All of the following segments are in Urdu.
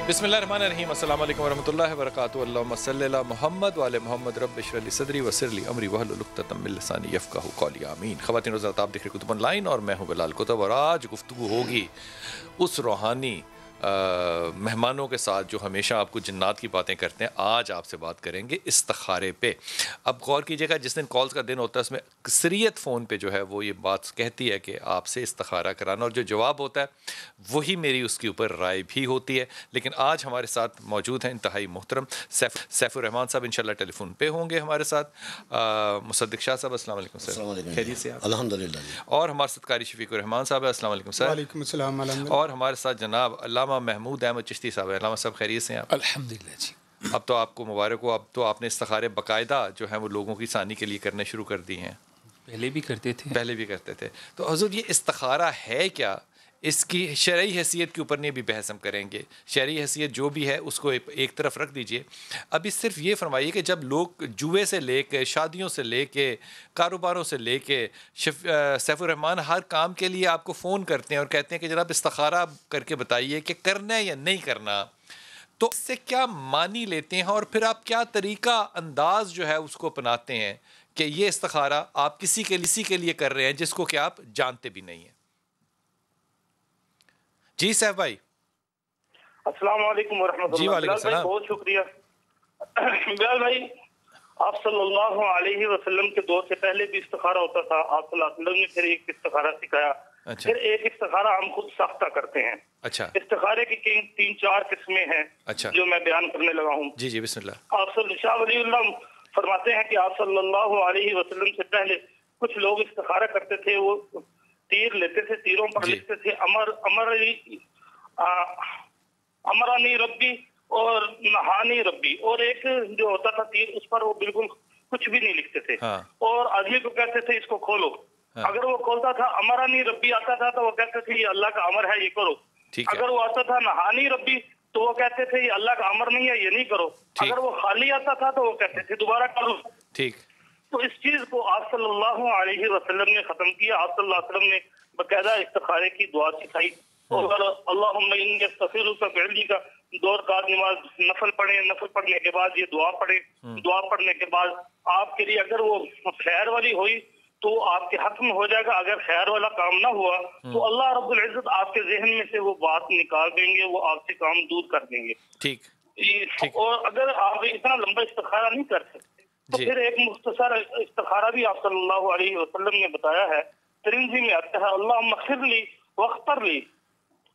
بسم اللہ الرحمن الرحیم، السلام علیکم ورحمۃ اللہ وبرکاتہ۔ اللہم صلی علی محمد وعلی محمد، رب اشرح لی صدری ویسر لی امری واحلل عقدۃ من لسانی یفقہوا قولی، آمین۔ خواتین و حضرات، آپ دیکھ رہے کتب آن لائن اور میں ہوں بلال کتب، اور آج گفتگو ہوگی اس روحانی مہمانوں کے ساتھ جو ہمیشہ آپ کو جنات کی باتیں کرتے ہیں۔ آج آپ سے بات کریں گے استخارے پہ۔ اب غور کیجیے گا، جس دن کالز کا دن ہوتا ہے اس میں اکثریت فون پہ جو ہے وہ یہ بات کہتی ہے کہ آپ سے استخارہ کرانا، اور جو جواب ہوتا ہے وہی میری اس کے اوپر رائے بھی ہوتی ہے۔ لیکن آج ہمارے ساتھ موجود ہیں انتہائی محترم سیف الرحمان صاحب، انشاءاللہ ٹیلی فون پہ ہوں گے ہمارے ساتھ۔ مصدق شاہ صاحب، السلام علیکم سر۔ السلام علیکم۔ خیریت سے آپ؟ الحمدللہ جی۔ اور ہمارے ساتھ قاری شفیق الرحمان صاحب، السلام علیکم سر۔ وعلیکم السلام الحمدللہ۔ اور ہمارے ساتھ جناب علامہ محمود احمد چشتی صاحب ہیں۔ علامہ صاحب خیریت سے ہیں آپ؟ الحمدللہ جی۔ اب تو آپ کو مبارک ہو، اب تو آپ نے استخارے باقاعدہ جو ہیں وہ لوگوں کی ثانی کے لیے کرنے شروع کر دی ہیں۔ پہلے بھی کرتے تھے۔ تو حضور، یہ استخارہ ہے کیا؟ اس کی شرعی حیثیت کے اوپر نہیں بھی بحث ہم کریں گے۔ شرعی حیثیت جو بھی ہے اس کو ایک طرف رکھ دیجئے۔ ابھی صرف یہ فرمائیے کہ جب لوگ جوئے سے لے کے، شادیوں سے لے کے، کاروباروں سے لے کے، سیف الرحمان ہر کام کے لیے آپ کو فون کرتے ہیں اور کہتے ہیں کہ جناب استخارہ کر کے بتائیے کہ کرنا ہے یا نہیں کرنا، تو اس سے کیا معنی لیتے ہیں اور پھر آپ کیا طریقہ انداز جو ہے اس کو اپناتے ہیں کہ یہ استخارہ آپ کسی کے لیے کر رہے ہیں جس کو کہ آپ جانتے بھی نہیں ہیں؟ جی سیف بھائی۔ السلام علیکم ورحمۃ اللہ۔ جی وعلیکم السلام۔ بہت شکریہ بلال بھائی۔ آپ صلی اللہ علیہ وسلم کے دور سے پہلے بھی استخارہ ہوتا تھا۔ آپ صلی اللہ علیہ وسلم نے پھر ایک استخارہ سکھایا، پھر ایک استخارہ ہم خود ساختہ کرتے ہیں۔ اچھا، استخارے کی 3-4 قسمیں ہیں جو میں بیان کرنے لگا ہوں۔ جی جی، بسم اللہ۔ آپ شاہ ولی اللہ فرماتے ہیں کہ آپ صلی اللہ علیہ وسلم سے پہلے کچھ لوگ استخارہ کرتے تھے، وہ تیر لیتے تھے، تیروں پر لکھتے تھے امرانی ربی اور نہانی ربی، اور ایک جو ہوتا تھا تیر، اس پر وہ بالکل کچھ بھی نہیں لکھتے تھے، اور آدمی کو کہتے تھے اس کو کھولو۔ اگر وہ کھولتا تھا امرانی ربی آتا تھا تو وہ کہتے تھے یہ اللہ کا امر ہے، یہ کرو۔ اگر وہ آتا تھا نہانی ربی تو وہ کہتے تھے یہ اللہ کا امر نہیں ہے، یہ نہیں کرو۔ اگر وہ خالی آتا تھا تو وہ کہتے تھے دوبارہ کرو۔ ٹھیک۔ تو اس چیز کو آپ صلی اللہ علیہ وسلم نے ختم کیا۔ آپ صلی اللہ علیہ وسلم نے باقاعدہ استخارے کی دعا سکھائی، اور اللہم انی استخیرک بعلمک کا 2 رکعت نماز نفل پڑھیں، نفل پڑھنے کے بعد یہ دعا پڑھیں، دعا پڑھنے کے بعد آپ کے لیے اگر وہ خیر والی ہوئی تو آپ کے حق میں ہو جائے گا، اگر خیر والا کام نہ ہوا تو اللہ رب العزت آپ کے ذہن میں سے وہ بات نکال دیں گے، وہ آپ سے کام دور کر دیں گے۔ ٹھیک۔ اور اگر آپ اتنا لمبا استخارہ نہیں کر سکتے تو پھر ایک مختصر استخارہ بھی آپ صلی اللہ علیہ وسلم نے بتایا ہے، ترمذی میں آتا ہے، اللہم اغفر لی واغفر لی۔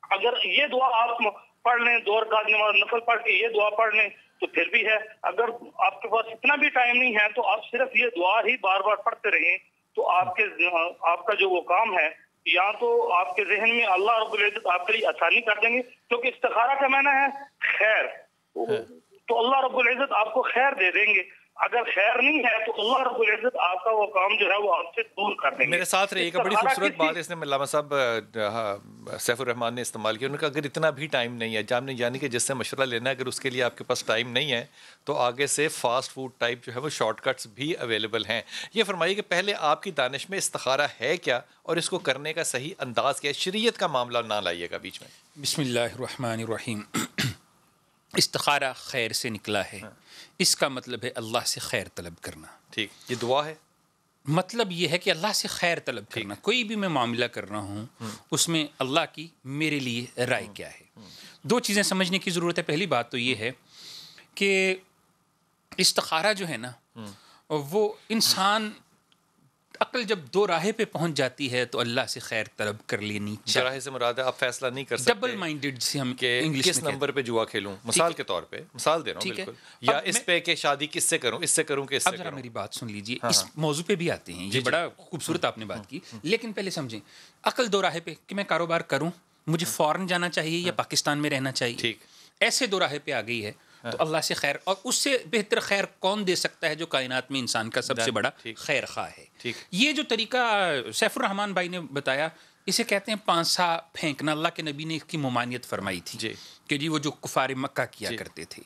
اگر یہ دعا آپ پڑھ لیں، 2 رکعت نماز نفل پڑھ کے یہ دعا پڑھ لیں تو پھر بھی ہے۔ اگر آپ کے پاس اتنا بھی ٹائم نہیں ہے تو آپ صرف یہ دعا ہی بار بار پڑھتے رہیں، تو آپ کا جو وہ کام ہے، یا تو آپ کے ذہن میں اللہ رب العزت آپ کے لیے آسانی کر دیں گے، کیونکہ استخارہ کا معنی ہے خیر، تو اللہ رب العزت آپ کو خیر دے دیں گے۔ اگر خیر نہیں ہے تو اللہ رب العزت آپ کا وہ کام جو ہے وہ آپ سے دور کر دیں گے۔ میرے ساتھ رہیے گا، بڑی خوبصورت بات اس نے علامہ صاحب سیف الرحمان نے استعمال کیا۔ انہوں نے کہا اگر اتنا بھی ٹائم نہیں ہے، یعنی کہ جس سے مشورہ لینا ہے، اگر اس کے لیے آپ کے پاس ٹائم نہیں ہے تو آگے سے فاسٹ فوڈ ٹائپ جو ہے وہ شارٹ کٹس بھی اویلیبل ہیں۔ یہ فرمائیے کہ پہلے آپ کی دانش میں استخارہ ہے کیا اور اس کو کرنے کا صحیح انداز کیا ہے؟ شریعت کا معاملہ نہ لائیے گا بیچ میں۔ بسم اللہ الرحمن الرحیم۔ استخارہ خیر سے نکلا ہے، اس کا مطلب ہے اللہ سے خیر طلب کرنا۔ ٹھیک، یہ دعا ہے؟ مطلب یہ ہے کہ اللہ سے خیر طلب کرنا۔ کوئی بھی میں معاملہ کر رہا ہوں اس میں اللہ کی میرے لیے رائے کیا ہے۔ 2 چیزیں سمجھنے کی ضرورت ہے۔ پہلی بات تو یہ ہے کہ استخارہ جو ہے نا، وہ انسان عقل جب 2 راہیں پہ پہنچ جاتی ہے تو اللہ سے خیر طلب کر لینی چاہیے۔ راہ سے مراد ہے آپ فیصلہ نہیں کر سکتے ڈبل مائنڈڈ سے ہم کہ کس نمبر پہ جوا کھیلوں، مثال کے طور پہ مثال دے رہا ہوں بالکل، یا اس پہ کہ شادی کس سے کروں، اس سے کروں کہ اس سے کروں۔ اب ذرا میری بات سن لیجیے، اس موضوع پہ بھی آتے ہیں، یہ بڑا خوبصورت آپ نے بات کی، لیکن پہلے سمجھیں عقل 2 راہیں پہ کہ میں کاروبار کروں، مجھے فورن جانا چاہیے یا پاکستان میں رہنا چاہیے، ٹھیک، ایسے 2 راہیں پہ آ گئی ہے تو اللہ سے خیر، اور اس سے بہتر خیر کون دے سکتا ہے جو کائنات میں انسان کا سب سے بڑا خیر خواہ ہے۔ یہ جو طریقہ سیف الرحمان بھائی نے بتایا، اسے کہتے ہیں پانسا پھینکنا۔ اللہ کے نبی نے اس کی ممانعت فرمائی تھی کہ جی وہ جو کفار مکہ کیا کرتے تھے۔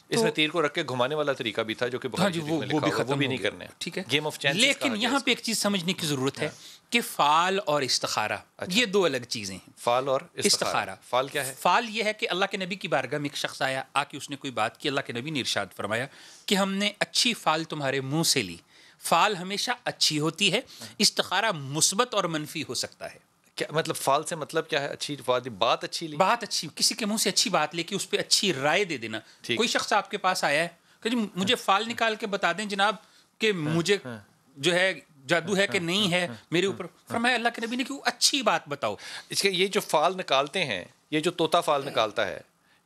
اس میں تیر کو رکھ کے گھمانے والا طریقہ بھی تھا جو کہ ہاں جی وہ بھی نہیں کرنے. ٹھیک ہے. Game of chance. لیکن یہاں پہ ایک چیز سمجھنے کی ضرورت ہے کہ فعال اور استخارہ یہ دو الگ چیزیں ہیں. فعال اور استخارہ. فعال کیا ہے؟ فعال یہ ہے کہ اللہ کے نبی کی بارگاہ میں ایک شخص آیا آ کے اس نے کوئی بات کی. اللہ کے نبی نے ارشاد فرمایا کہ ہم نے اچھی فعال تمہارے منہ سے لی. فعال ہمیشہ اچھی ہوتی ہے, استخارہ مثبت اور منفی ہو سکتا ہے. کیا مطلب فعال سے مطلب کیا ہے؟ اچھی بات اچھی لی, بات اچھی, کسی کے منہ سے اچھی بات لے کے اس پہ اچھی رائے دے دینا. کوئی شخص آپ کے پاس آیا ہے کہ جی مجھے فعال نکال کے بتا دیں جناب کہ مجھے جو ہے جادو ہے کہ نہیں ہے میرے اوپر. فرمایا اللہ کے نبی نے کہ اچھی بات بتاؤ. اس کے یہ جو فعال نکالتے ہیں, یہ جو طوطا فعال نکالتا ہے,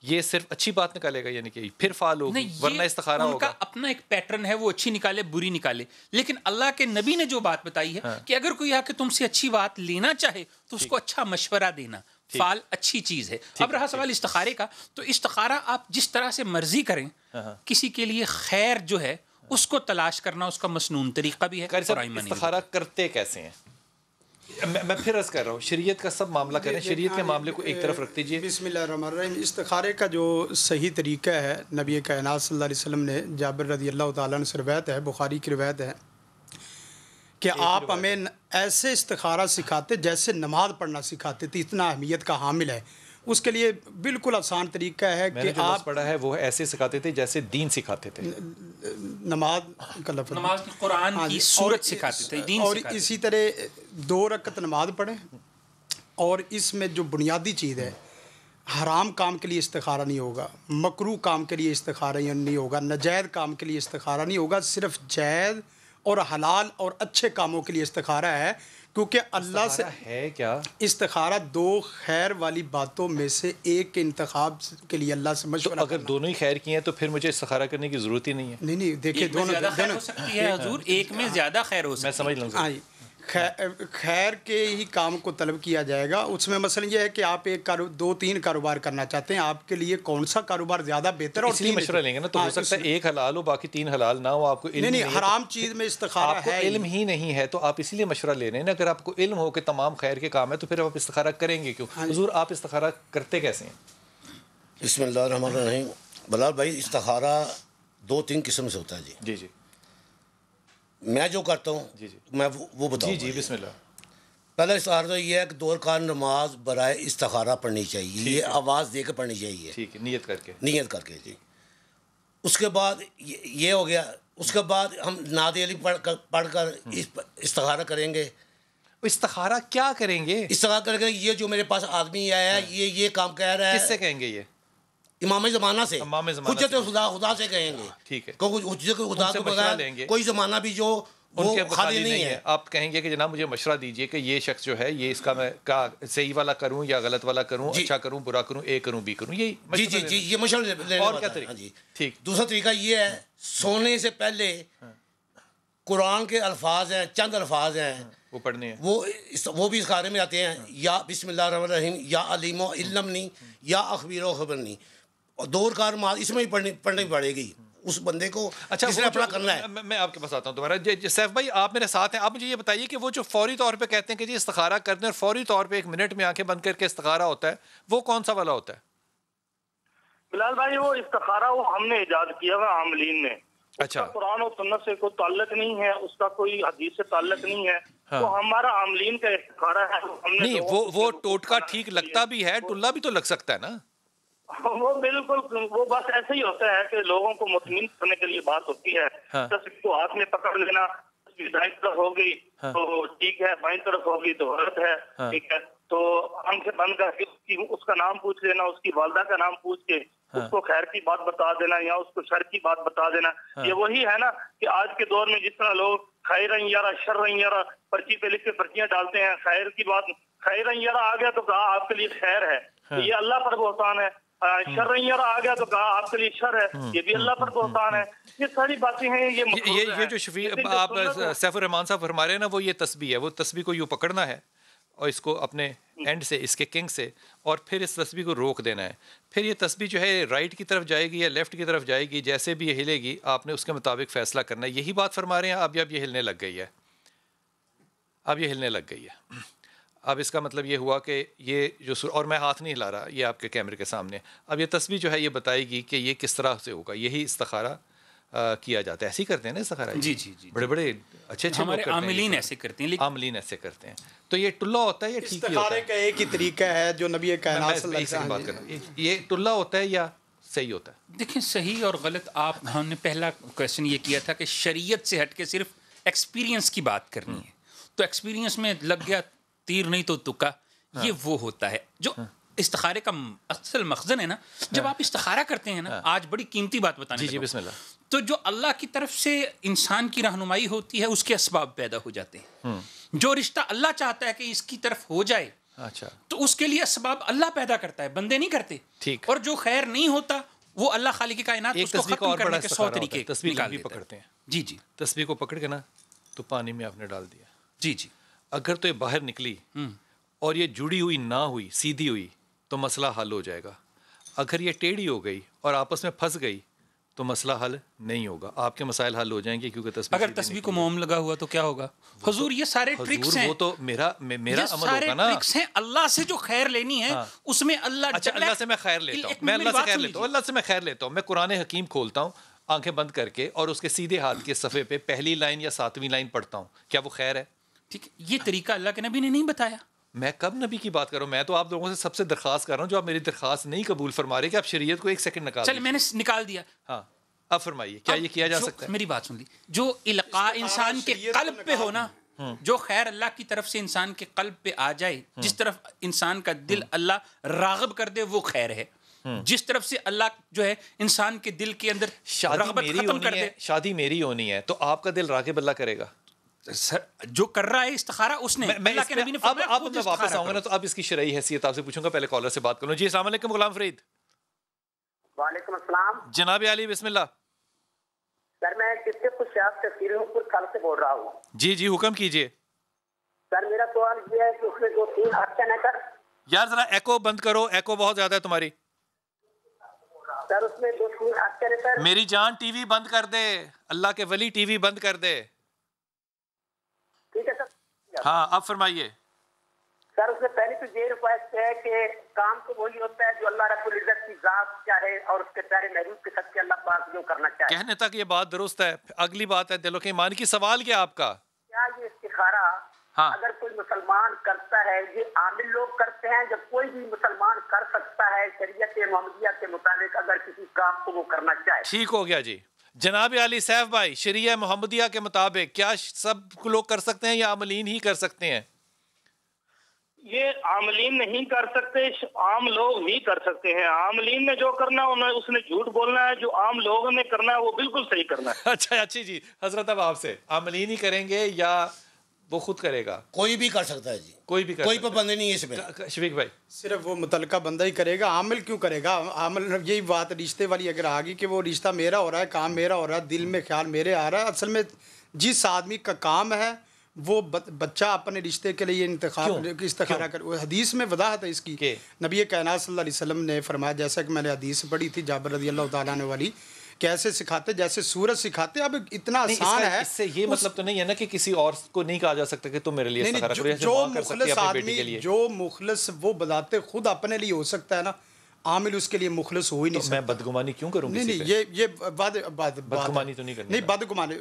یہ صرف اچھی بات نکالے گا یعنی کہ پھر فعال ہوگی, ورنہ استخارہ ہوگا. ان کا اپنا ایک پیٹرن ہے, وہ اچھی نکالے بری نکالے. لیکن اللہ کے نبی نے جو بات بتائی ہے کہ اگر کوئی آ کے تم سے اچھی بات لینا چاہے تو اس کو اچھا مشورہ دینا. فعال اچھی چیز ہے. اب رہا سوال استخارے کا, تو استخارہ آپ جس طرح سے مرضی کریں, کسی کے لیے خیر جو ہے اس کو تلاش کرنا اس کا مسنون طریقہ بھی ہے. استخارہ کرتے کیسے ہیں؟ میں پھر عرض کر رہا ہوں, شریعت کا سب معاملہ کریں, شریعت کے معاملے کو ایک طرف رکھ دیجیے. بسم اللہ الرحمن الرحیم. استخارے کا جو صحیح طریقہ ہے, نبی کائنات صلی اللہ علیہ وسلم نے, جابر رضی اللہ تعالیٰ عنہ سے روایت ہے, بخاری کی روایت ہے کہ آپ ہمیں ایسے استخارہ سکھاتے جیسے نماز پڑھنا سکھاتے تھے. اتنا اہمیت کا حامل ہے. اس کے لیے بالکل آسان طریقہ ہے کہ آپ پڑھا ہے وہ ایسے سکھاتے تھے جیسے دین سکھاتے تھے. نماز کا لفظ, نماز کی قرآن کی صورت سکھاتے تھے, دین اور سکھاتے. اسی طرح 2 رکعت نماز پڑھیں. اور اس میں جو بنیادی چیز ہے, حرام کام کے لیے استخارہ نہیں ہوگا, مکروہ کام کے لیے استخارہ نہیں ہوگا, ناجائز کام کے لیے استخارہ نہیں ہوگا, صرف جائز اور حلال اور اچھے کاموں کے لیے استخارہ ہے. کیونکہ اللہ سے ہے کیا استخارہ 2 خیر والی باتوں میں سے ایک کے انتخاب کے لیے اللہ سے مشورہ. اگر دونوں ہی خیر کی ہیں تو پھر مجھے استخارہ کرنے کی ضرورت ہی نہیں ہے. نہیں دیکھیے دونوں ہو سکتی ہے حضور, ایک میں زیادہ خیر ہو سکتی ہے. میں سمجھ لوں ہاں, خیر کے ہی کام کو طلب کیا جائے گا. اس میں مثلا یہ ہے کہ آپ 2-3 کاروبار کرنا چاہتے ہیں, آپ کے لیے کون سا کاروبار زیادہ بہتر ہے, اور اس لیے مشورہ لیں گے نا. تو ہو سکتا ہے ایک حلال ہو باقی 3 حلال نہ ہو. آپ کو علم نہیں حرام چیز میں استخارہ ہے, علم ہی نہیں ہے تو آپ اسی لیے مشورہ لے رہے ہیں نا. اگر آپ کو علم ہو کہ تمام خیر کے کام ہے تو پھر آپ استخارہ کریں گے کیوں؟ حضور آپ استخارہ کرتے کیسے ہیں؟ بسم اللہ الرحمن الرحیم. بلال بھائی, استخارہ 2-3 قسم سے ہوتا ہے. جی جی میں جو کرتا ہوں میں وہ بتاؤں. جی بسم اللہ. پہلا استخارہ تو یہ ہے کہ 2 رکعت نماز برائے استخارہ پڑھنی چاہیے. یہ آواز دے کے پڑھنی چاہیے. ٹھیک ہے, نیت کر کے. جی. اس کے بعد یہ ہو گیا. اس کے بعد ہم نعت علی پڑھ کر استخارہ کریں گے. استخارہ کیا کریں گے؟ استخارہ کریں گے, یہ جو میرے پاس آدمی آیا ہے یہ کام کہہ رہا ہے. کس سے کہیں گے؟ یہ امام زمانہ سے, حجت خدا سے کہیں گے. ٹھیک ہے, حجت خدا کو بغیر کوئی زمانہ بھی جو وہ خالی نہیں ہے. آپ کہیں گے کہ جناب مجھے مشورہ دیجئے کہ یہ شخص جو ہے یہ اس کا میں صحیح والا کروں یا غلط والا کروں, اچھا کروں برا کروں, اے کروں بی کروں. جی یہ مشورہ لینے. اور کیا طریقہ؟ ٹھیک. دوسرا طریقہ یہ ہے, سونے سے پہلے قرآن کے الفاظ ہیں, چند الفاظ ہیں وہ پڑھنے ہیں, وہ بھی استخارے میں آتے ہیں. یا بسم اللہ الرحمن الرحیم, یا علیم و علمنی, یا اخبیر و خبرنی. اور 2 رکعت نماز اس میں ہی پڑھنی پڑے گی اس بندے کو جس نے اپنا کرنا ہے. میں آپ کے پاس آتا ہوں دوبارہ. سیف بھائی آپ میرے ساتھ ہیں, آپ مجھے یہ بتائیے کہ وہ جو فوری طور پہ کہتے ہیں کہ جی استخارہ کرتے ہیں اور فوری طور پہ 1 منٹ میں آنکھیں بند کر کے استخارہ ہوتا ہے, وہ کون سا والا ہوتا ہے؟ بلال بھائی وہ استخارہ وہ ہم نے ایجاد کیا ہوا عاملین نے. اچھا, قرآن اور سنت سے کوئی تعلق نہیں ہے, اس کا کوئی حدیث سے تعلق نہیں ہے. تو ہمارا عاملین کا استخارہ ہے. نہیں وہ ٹوٹکا ٹھیک لگتا بھی ہے, ٹلا بھی تو لگ سکتا ہے نا. وہ بالکل وہ بس ایسے ہی ہوتا ہے کہ لوگوں کو مطمئن کرنے کے لیے بات ہوتی ہے. تصویر کو ہاتھ میں پکڑ لینا, تصویر دائیں طرف ہوگی تو ٹھیک ہے, بائیں طرف ہوگی تو غلط ہے. ٹھیک ہے, تو آنکھیں بند کر کے اس کا نام پوچھ لینا, اس کی والدہ کا نام پوچھ کے اس کو خیر کی بات بتا دینا یا اس کو شر کی بات بتا دینا. یہ وہی ہے نا کہ آج کے دور میں جس طرح لوگ خیر یارا شر یارا پرچی پہ لکھ کے پرچیاں ڈالتے ہیں. خیر کی بات, خیر یارا آ گیا تو کہا آپ کے لیے خیر ہے, یہ اللہ پر بہتان ہے. شر یارا آ گیا تو کہا آپ کے لیے شر ہے, یہ بھی اللہ پر بہتان ہے. یہ ساری باتیں ہیں. یہ جو شفیع آپ سیف الرحمان صاحب فرما رہے ہیں نا, وہ یہ تسبیح ہے. وہ تسبیح کو یوں پکڑنا ہے اور اس کو اپنے اینڈ سے, اس کے کنگ سے, اور پھر اس تسبیح کو روک دینا ہے. پھر یہ تسبیح جو ہے رائٹ کی طرف جائے گی یا لیفٹ کی طرف جائے گی, جیسے بھی یہ ہلے گی آپ نے اس کے مطابق فیصلہ کرنا ہے. یہی بات فرما رہے ہیں اب یہ ہلنے لگ گئی ہے, اب یہ ہلنے لگ گئی ہے. اب اس کا مطلب یہ ہوا کہ یہ جو اور میں ہاتھ نہیں ہلا رہا، یہ آپ کے کیمرے کے سامنے، اب یہ تسبیح جو ہے یہ بتائے گی کہ یہ کس طرح سے ہوگا. یہی استخارہ کیا جاتا ہے. ایسے ہی کرتے ہیں نا استخارہ؟ جی جی جی، بڑے بڑے اچھے اچھے ہمارے عاملین ایسے کرتے ہیں. عاملین ایسے کرتے ہیں. تو یہ ٹلا ہوتا ہے یا ٹھیک ہی ہوتا استخارے کا ایک ہی طریقہ ہے جو نبی کائنات صلی اللہ علیہ وسلم بات کر رہا ہوں، یہ ٹلا ہوتا ہے یا صحیح ہوتا ہے؟ دیکھیں صحیح اور غلط، ہم نے پہلا کویشچن یہ کیا تھا کہ شریعت سے ہٹ کے صرف ایکسپیرینس کی بات کرنی ہے. تو ایکسپیرینس میں لگ گیا تیر نہیں تو تکا، یہ وہ ہوتا ہے جو استخارے کا اصل مخزن ہے نا. جب آپ استخارہ کرتے ہیں نا، آج بڑی قیمتی بات بتانے جی جی بسم اللہ. تو جو اللہ کی طرف سے انسان کی رہنمائی ہوتی ہے اس کے اسباب پیدا ہو جاتے ہیں. جو رشتہ اللہ چاہتا ہے کہ اس کی طرف ہو جائے، اچھا، تو اس کے لیے اسباب اللہ پیدا کرتا ہے، بندے نہیں کرتے. ٹھیک. اور جو خیر نہیں ہوتا وہ اللہ خالق کائنات اس کو ختم کرنے کے 100 طریقے تصویر بھی پکڑتے ہیں. جی جی، تصویر کو پکڑ کے نا تو پانی میں آپ نے ڈال دیا. جی جی. اگر تو یہ باہر نکلی اور یہ جڑی ہوئی نہ ہوئی، سیدھی ہوئی، تو مسئلہ حل ہو جائے گا. اگر یہ ٹیڑھی ہو گئی اور آپس میں پھنس گئی تو مسئلہ حل نہیں ہوگا. آپ کے مسائل حل ہو جائیں گے کیونکہ تصویر اگر تصویر کو موم لگا ہوا تو کیا ہوگا؟ حضور یہ سارے ٹرکس ہیں، وہ تو میرا عمل سارے ہوگا نا. ٹرکس ہیں. اللہ سے جو خیر لینی ہے اس میں اللہ، اچھا اللہ سے میں خیر لیتا ہوں، میں اللہ سے خیر لیتا ہوں، اللہ سے میں خیر لیتا ہوں. میں قرآن حکیم کھولتا ہوں آنکھیں بند کر کے اور اس کے سیدھے ہاتھ کے صفحے پہ پہلی لائن یا 7ویں لائن پڑھتا ہوں. کیا وہ خیر ہے؟ ٹھیک. یہ طریقہ اللہ کے نبی نے نہیں بتایا. میں کب نبی کی بات کر رہا ہوں؟ میں تو آپ لوگوں سے سب سے درخواست کر رہا ہوں جو آپ میری درخواست نہیں قبول فرما رہے کہ آپ شریعت کو ایک سیکنڈ نکال. چل میں نے نکال دیا. ہاں اب فرمائیے کیا یہ کیا جا سکتا ہے؟ میری بات سن لی. جو القاء انسان کے قلب پہ ہو نا، جو خیر اللہ کی طرف سے انسان کے قلب پہ آ جائے، جس طرف انسان کا دل اللہ راغب کر دے وہ خیر ہے. جس طرف سے اللہ جو ہے انسان کے دل کے اندر رغبت ختم کر دے. شادی میری ہونی ہے تو آپ کا دل راغب اللہ کرے گا. جو کر رہا ہے استخارہ اس نے، اللہ کے نبی نے فرمایا اب میں واپس آؤں گا نا تو اب اس کی شرعی حیثیت آپ سے پوچھوں گا. پہلے کالر سے بات کروں. جی السلام علیکم غلام فرید. وعلیکم السلام جناب علی بسم اللہ. سر میں کس سے کچھ سے سیروں کل سے بول رہا ہوں. جی جی حکم کیجیے. سر میرا سوال یہ ہے کہ اس میں 2-3 آپشن ہے سر. یار ذرا ایکو بند کرو، ایکو بہت زیادہ ہے تمہاری. سر اس میں 2-3 آپشن ہے سر. میری جان ٹی وی بند کر دے، اللہ کے ولی ٹی وی بند کر دے. ٹھیک ہے سر. ہاں اب فرمائیے. سر اس میں پہلی تو یہ ریکویسٹ ہے کہ کام تو وہی ہوتا ہے جو اللہ رب العزت کی ذات چاہے اور اس کے پیارے محبوب کے ساتھ اللہ پاک جو کرنا چاہے. کہنے تک یہ بات درست ہے. اگلی بات ہے دلوں کے ایمان کی. سوال کیا آپ کا؟ کیا یہ استخارہ اگر کوئی مسلمان کرتا ہے، یہ عامل لوگ کرتے ہیں، جب کوئی بھی مسلمان کر سکتا ہے شریعت محمدیہ کے مطابق اگر کسی کام کو وہ کرنا چاہے؟ ٹھیک ہو گیا جی. جناب علی سیف بھائی، شریعہ محمدیہ کے مطابق کیا سب لوگ کر سکتے ہیں یا عاملین ہی کر سکتے ہیں؟ یہ عاملین نہیں کر سکتے، عام لوگ ہی کر سکتے ہیں. عاملین نے جو کرنا ہے اس نے جھوٹ بولنا ہے، جو عام لوگوں نے کرنا ہے وہ بالکل صحیح کرنا ہے. اچھا اچھی جی حضرت اب آپ سے عاملین ہی کریں گے یا وہ خود کرے گا؟ کوئی بھی کر سکتا ہے جی، کوئی بھی کوئی پابندی نہیں ہے اس میں. شفیق بھائی صرف وہ متعلقہ بندہ ہی کرے گا. عامل کیوں کرے گا؟ عامل یہی بات رشتے والی اگر آ گئی کہ وہ رشتہ میرا ہو رہا ہے، کام میرا ہو رہا ہے، دل میں خیال میرے آ رہا ہے. اصل میں جس آدمی کا کام ہے وہ بچہ اپنے رشتے کے لیے استخارہ کر. حدیث میں وضاحت ہے اس کی. نبی کائنات صلی اللہ علیہ وسلم نے فرمایا، جیسا کہ میں نے حدیث پڑھی تھی جابر رضی اللہ تعالیٰ عنہ والی، کیسے سکھاتے جیسے سورج سکھاتے. اب اتنا آسان ہے. اس سے یہ مطلب تو نہیں ہے نا کہ کسی اور کو نہیں کہا جا سکتا کہ تم میرے لیے استخارہ کرو. جو مخلص آدمی، جو مخلص وہ بذات خود اپنے لیے ہو سکتا ہے نا، عامل اس کے لیے مخلص ہو ہی نہیں سکتا. میں بدگمانی کیوں کروں؟ نہیں یہ بدگمانی تو نہیں کرنی. نہیں بدگمانی.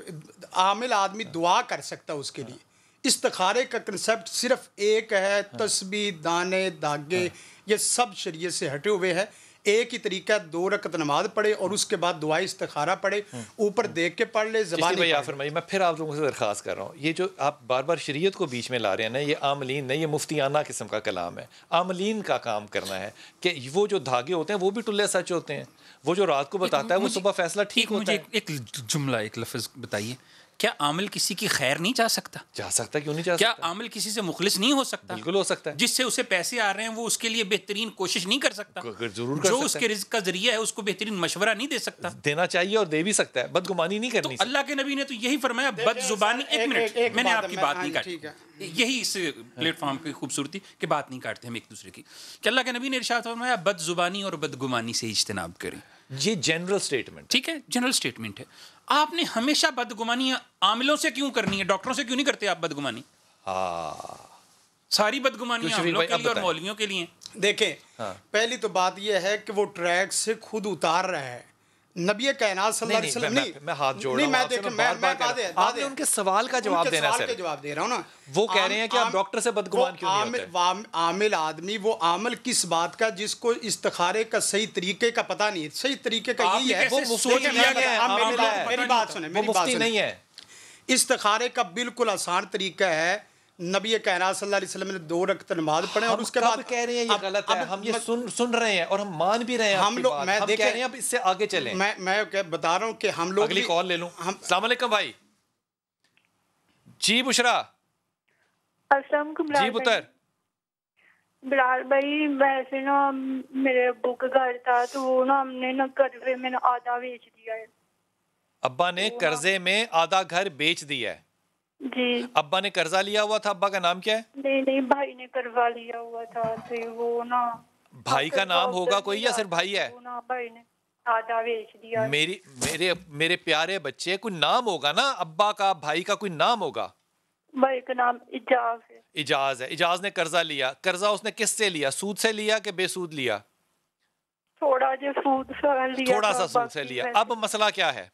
عامل آدمی دعا کر سکتا ہے اس کے لیے. استخارے کا کنسپٹ صرف ایک ہے، تسبیح، دانے، دھاگے، یہ سب شریعت سے ہٹے ہوئے ہیں. ایک ہی طریقہ 2 رکعت نماز پڑھے اور اس کے بعد دعائے استخارہ پڑھے، اوپر دیکھ کے پڑھ لے، زبانی بھائی آپ فرمائیے. میں پھر آپ لوگوں سے درخواست کر رہا ہوں، یہ جو آپ بار بار شریعت کو بیچ میں لا رہے ہیں نا، یہ عاملین نہیں، یہ مفتیانہ قسم کا کلام ہے. عاملین کا کام کرنا ہے کہ وہ جو دھاگے ہوتے ہیں وہ بھی ٹلے سچ ہوتے ہیں. وہ جو رات کو بتاتا ہے وہ صبح فیصلہ ٹھیک ہوتا ہے. ایک جملہ، ایک لفظ بتائیے، کیا عامل کسی کی خیر نہیں چاہ سکتا؟ چاہ سکتا، کیوں نہیں چاہ کیا سکتا؟ عامل کسی سے مخلص نہیں ہو سکتا؟ بالکل ہو سکتا ہے. جس سے اسے پیسے آ رہے ہیں وہ اس کے لیے بہترین کوشش نہیں کر سکتا؟ ضرور کر جو سکتا اس کے رزق کا ذریعہ ہے اس کو بہترین مشورہ نہیں دے سکتا؟ دینا چاہیے اور دے بھی سکتا ہے. بدگمانی نہیں کرنی. اللہ کے نبی نے تو یہی فرمایا، بد زبانی. ایک منٹ، میں نے آپ کی بات نہیں کاٹی. یہی اس پلیٹ فارم کی خوبصورتی کہ بات نہیں کاٹتے ہم ایک دوسرے کی، کہ اللہ کے نبی نے ارشاد فرمایا بد زبانی اور بدگمانی سے اجتناب کریں. یہ جنرل سٹیٹمنٹ، ٹھیک ہے، جنرل سٹیٹمنٹ ہے. آپ نے ہمیشہ بدگمانی عاملوں سے کیوں کرنی ہے؟ ڈاکٹروں سے کیوں نہیں کرتے آپ بدگمانی؟ ساری بدگمانیاں ہم لوگ کے لیے اور مولویوں کے لیے. دیکھیں پہلی تو بات یہ ہے کہ وہ ٹریک سے خود اتار رہا ہے. نبی کائنات صلی اللہ علیہ وسلم نہیں, میں ہاتھ جوڑ رہا ہوں, آپ نے ان کے سوال کا جواب دینا ہے. جواب دے رہا ہوں نا. وہ کہہ رہے ہیں کہ آپ ڈاکٹر سے بدگمان کیوں نہیں ہوتے. عامل آدمی وہ عامل کس بات کا جس کو استخارے کا صحیح طریقے کا پتہ نہیں. صحیح طریقے کا یہی ہے, وہ مفتی میری بات سنیں, وہ مفتی نہیں ہے. استخارے کا بالکل آسان طریقہ ہے. نبی کائنات صلی اللہ علیہ وسلم نے 2 رکعت نماز پڑھیں اور اس کے بعد کہہ رہے ہیں یہ غلط ہے. ہم یہ سن رہے ہیں اور ہم مان بھی رہے ہیں. ہم لوگ میں کہہ رہے ہیں اب اس سے آگے چلیں. میں بتا رہا ہوں کہ ہم لوگ اگلی کال لے لوں. السلام علیکم بھائی. جی بشرا. السلام علیکم. جی پتر. بلال بھائی ویسے نا میرے ابو کا گھر تھا تو وہ نا ہم نے نا قرضے میں نا آدھا بیچ دیا ہے. ابا نے قرضے میں آدھا گھر بیچ دیا ہے. جی. ابا نے قرضہ لیا ہوا تھا. ابا کا نام کیا ہے؟ نہیں بھائی نے قرضہ لیا ہوا تھا تو وہ نا. بھائی کا نام ہوگا کوئی یا صرف بھائی ہے؟ بھائی نے آدھا بیچ دیا. میرے پیارے بچے کوئی نام ہوگا نا, ابا کا بھائی کا کوئی نام ہوگا. بھائی کا نام اجاز ہے. اجاز ہے. اجاز نے قرضہ لیا. قرضہ اس نے کس سے لیا؟ سود سے لیا کہ بے سود لیا؟ تھوڑا سود سے لیا. تھوڑا سا سود سے لیا. اب مسئلہ کیا ہے؟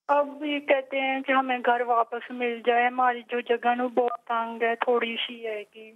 اب یہ کہتے ہیں کہ ہمیں گھر واپس مل جائے. ہماری جو جگہ نا بہت تنگ ہے, تھوڑی سی ہے کہ.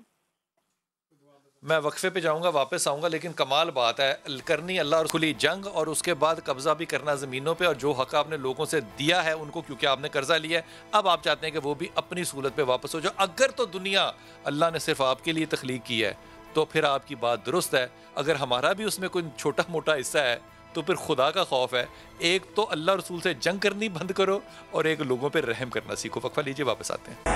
میں وقفے پہ جاؤں گا, واپس آؤں گا, لیکن کمال بات ہے کرنی اللہ اور کھلی جنگ اور اس کے بعد قبضہ بھی کرنا زمینوں پہ, اور جو حق آپ نے لوگوں سے دیا ہے ان کو, کیونکہ آپ نے قرضہ لیا ہے, اب آپ چاہتے ہیں کہ وہ بھی اپنی سہولت پہ واپس ہو جائے. اگر تو دنیا اللہ نے صرف آپ کے لیے تخلیق کی ہے تو پھر آپ کی بات درست ہے. اگر ہمارا بھی اس میں کوئی چھوٹا موٹا حصہ ہے تو پھر خدا کا خوف ہے. ایک تو اللہ رسول سے جنگ کرنی بند کرو اور ایک لوگوں پہ رحم کرنا سیکھو. وقفہ لیجیے, واپس آتے ہیں.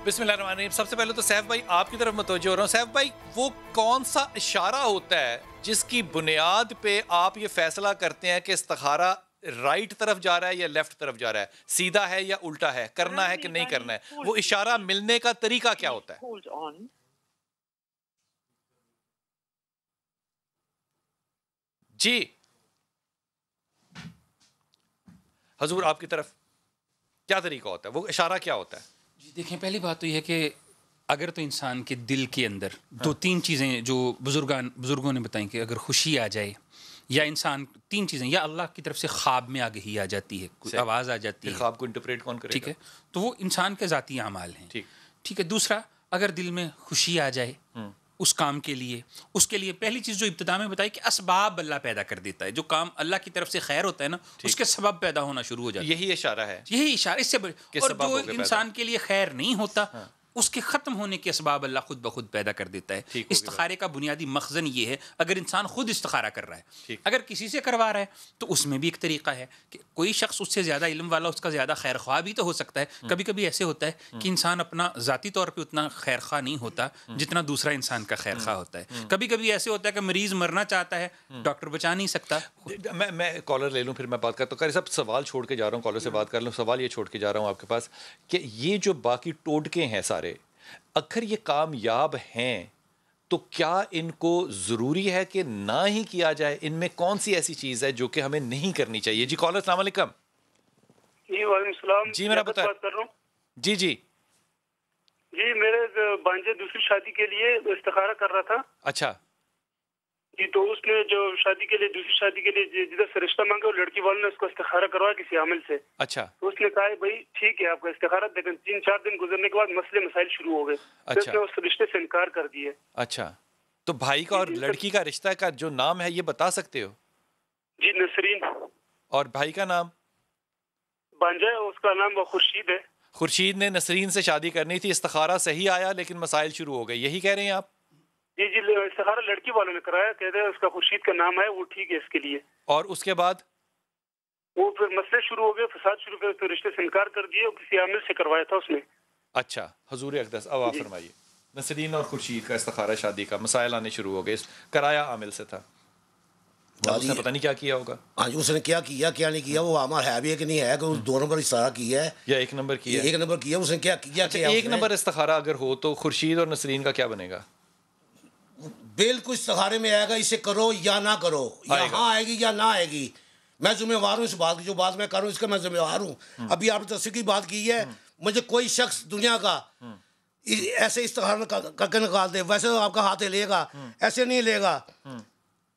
بسم اللہ الرحمن الرحیم. سب سے پہلے تو سیف بھائی آپ کی طرف متوجہ ہو رہا ہوں. سیف بھائی وہ کون سا اشارہ ہوتا ہے جس کی بنیاد پہ آپ یہ فیصلہ کرتے ہیں کہ استخارہ رائٹ طرف جا رہا ہے یا لیفٹ طرف جا رہا ہے, سیدھا ہے یا الٹا ہے, کرنا ہے کہ نہیں کرنا ہے؟ وہ اشارہ ملنے کا طریقہ کیا ہوتا ہے؟ جی حضور آپ کی طرف کیا طریقہ ہوتا ہے, وہ اشارہ کیا ہوتا ہے؟ جی دیکھیں, پہلی بات تو یہ ہے کہ اگر تو انسان کے دل کے اندر 2-3 چیزیں جو بزرگوں نے بتائیں کہ اگر خوشی آ جائے یا انسان 3 چیزیں, یا اللہ کی طرف سے خواب میں آگہی آ جاتی ہے, کوئی آواز آ جاتی ہے, خواب کو انٹرپریٹ کون کرے گا؟ ٹھیک ہے, تو وہ انسان کے ذاتی اعمال ہیں. ٹھیک ہے. دوسرا, اگر دل میں خوشی آ جائے اس کام کے لیے, اس کے لیے پہلی چیز جو ابتدا میں بتائی کہ اسباب اللہ پیدا کر دیتا ہے. جو کام اللہ کی طرف سے خیر ہوتا ہے نا, اس کے سبب پیدا ہونا شروع ہو جاتا ہے. یہی اشارہ ہے, یہی اشارہ. اس سے اور جو انسان کے لیے خیر نہیں ہوتا اس کے ختم ہونے کے اسباب اللہ خود بخود پیدا کر دیتا ہے. استخارے کا بنیادی مخزن یہ ہے, اگر انسان خود استخارہ کر رہا ہے, اگر کسی سے کروا رہا ہے تو اس میں بھی ایک طریقہ ہے کہ کوئی شخص اس سے زیادہ علم والا, اس کا زیادہ خیر خواہ بھی تو ہو سکتا ہے. کبھی کبھی ایسے ہوتا ہے کہ انسان اپنا ذاتی طور پہ اتنا خیر خواہ نہیں ہوتا جتنا دوسرا انسان کا خیر خواہ ہوتا ہے. کبھی کبھی ایسے ہوتا ہے کہ مریض مرنا چاہتا ہے, ڈاکٹر بچا نہیں سکتا. میں کالر لے لوں پھر میں بات کرتا ہوں. قاری صاحب سوال چھوڑ کے جا رہا ہوں, کالر سے بات کر لوں. سوال یہ چھوڑ کے جا رہا ہوں آپ کے پاس کہ یہ جو باقی ٹوٹکے ہیں سارے, اگر یہ کامیاب ہیں تو کیا ان کو ضروری ہے کہ نہ ہی کیا جائے؟ ان میں کون سی ایسی چیز ہے جو کہ ہمیں نہیں کرنی چاہیے؟ جی کالر السلام علیکم. جی وعلیکم السلام. جی میرا بتا بات کر رہا ہوں. جی جی جی میرے بانجے دوسری شادی کے لیے استخارہ کر رہا تھا. اچھا جی, تو اس نے جو شادی کے لیے دوسری شادی کے لیے جدھر سے رشتہ مانگا, وہ لڑکی والوں نے اس کو استخارہ کروایا کسی عامل سے. اچھا. تو اس نے کہا بھائی ٹھیک ہے آپ کا استخارہ, لیکن 3-4 دن گزرنے کے بعد مسئلے مسائل شروع ہو گئے. اس نے اس رشتے سے انکار کر دیا. اچھا, تو بھائی کا اور لڑکی کا رشتہ کا جو نام ہے یہ بتا سکتے ہو؟ جی نسرین. اور بھائی کا نام؟ بانجا, اس کا نام خورشید ہے. خورشید نے نسرین سے شادی کرنی تھی, استخارہ صحیح آیا لیکن مسائل شروع ہو گئے, یہی کہہ رہے ہیں آپ؟ جی جی, استخارہ لڑکی والوں نے کرایا, کہتے ہیں اس کا خورشید کا نام ہے, وہ ٹھیک ہے اس کے لیے. اور اس کے بعد وہ پھر مسئلے شروع ہو گئے, فساد شروع ہو گئے, تو رشتے سے انکار کر دیے, اور کسی عامل سے کروایا تھا اس نے. اچھا حضور اقدس, اب آپ فرمائیے. نسرین اور خورشید کا استخارہ شادی کا مسائل آنے شروع ہو گئے, کرایا عامل سے تھا, اس نے پتہ نہیں کیا کیا ہوگا. ہاں جی, اس نے کیا نہیں کیا, وہ عامل ہے بھی ہے کہ نہیں ہے, کہ اس 2 نمبر اشارہ کیا ہے یا 1 نمبر کیا؟ 1 نمبر کیا. اس نے کیا کیا؟ 1 نمبر استخارہ اگر ہو تو خورشید اور نسرین کا کیا بنے گا؟ بالکل استخارے میں آئے گا, اسے کرو یا نہ کرو, یا ہاں آئے گی یا نہ آئے گی. میں ذمہ وار ہوں اس بات کی, جو بات میں کر رہا ہوں اس کا میں ذمہ وار ہوں. ابھی آپ نے تصویر کی بات کی ہے, مجھے کوئی شخص دنیا کا ایسے استخارہ کر کے نکال دے، ویسے تو آپ کا ہاتھ لے گا، ایسے نہیں لے گا.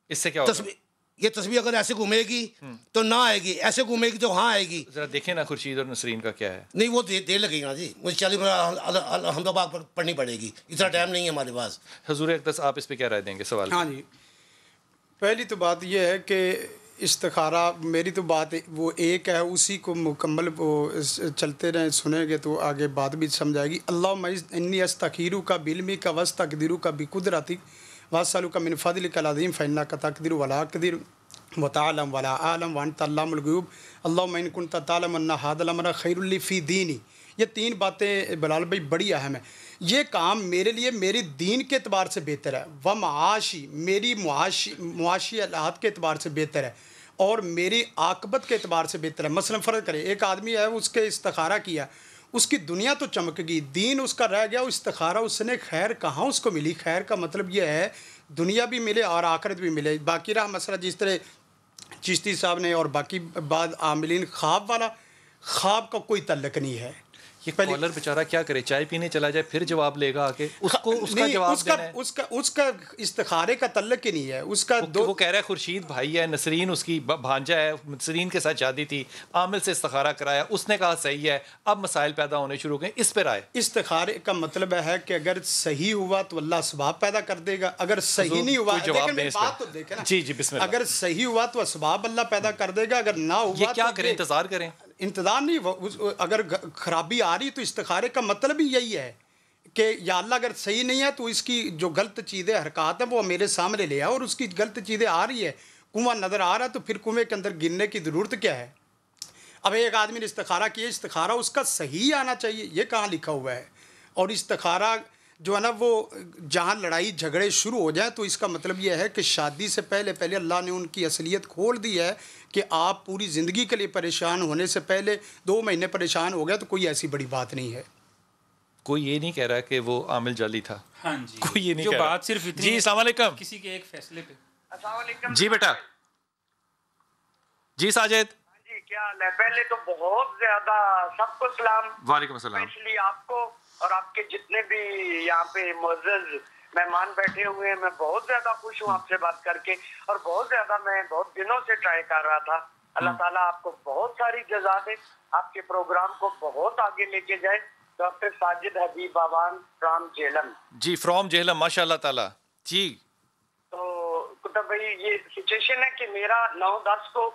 اس سے کیا ہوگا؟ یہ تسبیح اگر ایسے گھومے گی تو نہ آئے گی، ایسے گھومے گی تو ہاں آئے گی. ذرا دیکھیں نا خورشید اور نسرین کا کیا ہے. نہیں وہ دیر لگے گی نا جی، مجھے 40 منٹ الحمد پاک پر پڑھنی پڑے گی، اتنا ٹائم نہیں ہے ہمارے پاس. حضور اقدس آپ اس پہ کیا رائے دیں گے سوال؟ ہاں جی، پہلی تو بات یہ ہے کہ استخارہ، میری تو بات وہ ایک ہے، اسی کو مکمل وہ چلتے رہیں سنیں گے تو آگے بات بھی سمجھ آئے گی. اللہم انی استخیرو کا بعلمی کا واستقدرو کا بقدرتی واسألو کا من فضلک العظیم فإنک تقدر ولا اقدر وتعلم ولا اعلم وانت علام الغیوب اللہم ان کنت تعلم ان ھذا الامر خیر لی فی دینی. یہ تین باتیں بلال بھائی بڑی اہم ہیں. یہ کام میرے لیے میری دین کے اعتبار سے بہتر ہے، و معاشی میری معاشی حالات کے اعتبار سے بہتر ہے، اور میری عاقبت کے اعتبار سے بہتر ہے. مثلا فرض کرے ایک آدمی ہے، اس کے استخارہ کیا، اس کی دنیا تو چمک گئی، دین اس کا رہ گیا، استخارہ اس نے خیر کہاں اس کو ملی. خیر کا مطلب یہ ہے دنیا بھی ملے اور آخرت بھی ملے. باقی رہا مسئلہ جس طرح چشتی صاحب نے اور باقی بعد عاملین، خواب والا، خواب کا کوئی تعلق نہیں ہے. یہ کالر بیچارہ کیا کرے، چائے پینے چلا جائے پھر جواب لے گا آ کے، اس کو اس کا جواب دینا ہے. اس کا استخارے کا تعلق ہی نہیں ہے. اس کا وہ کہہ رہا ہے خورشید بھائی ہے، نسرین اس کی بھانجا ہے، نسرین کے ساتھ شادی تھی، عامل سے استخارہ کرایا، اس نے کہا صحیح ہے، اب مسائل پیدا ہونے شروع ہو گئے. اس پہ رائے. استخارے کا مطلب ہے کہ اگر صحیح ہوا تو اللہ اسباب پیدا کر دے گا، اگر صحیح نہیں ہوا بات تو دیکھیں نا. جی جی بسم اللہ. اگر صحیح ہوا تو اسباب اللہ پیدا کر دے گا، اگر نہ ہوا یہ کیا کریں، انتظار کریں. انتظار نہیں، اگر خرابی آ رہی تو استخارے کا مطلب ہی یہی ہے کہ یا اللہ اگر صحیح نہیں ہے تو اس کی جو غلط چیزیں حرکات ہیں وہ میرے سامنے لے آؤ، اور اس کی غلط چیزیں آ رہی ہے، کنواں نظر آ رہا ہے تو پھر کنویں کے اندر گرنے کی ضرورت کیا ہے. اب ایک آدمی نے استخارہ کیا، استخارہ اس کا صحیح آنا چاہیے، یہ کہاں لکھا ہوا ہے. اور استخارہ جو ہے نا وہ جہاں لڑائی جھگڑے شروع ہو جائیں تو اس کا مطلب یہ ہے کہ شادی سے پہلے اللہ نے ان کی اصلیت کھول دی ہے کہ آپ پوری زندگی کے لیے پریشان ہونے سے پہلے 2 مہینے پریشان ہو گیا تو کوئی ایسی بڑی بات نہیں ہے. کوئی یہ نہیں کہہ رہا کہ وہ عامل جعلی تھا. ہاں جی، کوئی یہ نہیں جو کہہ رہا. بات صرف اتنی، جی السلام علیکم. کسی کے ایک فیصلے پہ. السلام علیکم. جی بیٹا. جی ساجد. جی کیا حال ہے؟ پہلے تو بہت زیادہ سب کو سلام. وعلیکم السلام. اسپیشلی آپ کو اور آپ کے جتنے بھی یہاں پہ معزز مہمان بیٹھے ہوئے ہیں، میں بہت زیادہ خوش ہوں آپ سے بات کر کے، اور بہت زیادہ میں بہت دنوں سے ٹرائی کر رہا تھا. اللہ تعالیٰ آپ کو بہت ساری جزا دے، آپ کے پروگرام کو بہت آگے لے کے جائے. Doctor Sajid Habib Awan from Jhelum. جی فرام جہلم، ماشاء اللہ تعالیٰ. جی تو کتب بھائی یہ سچویشن ہے کہ میرا 9-10 کو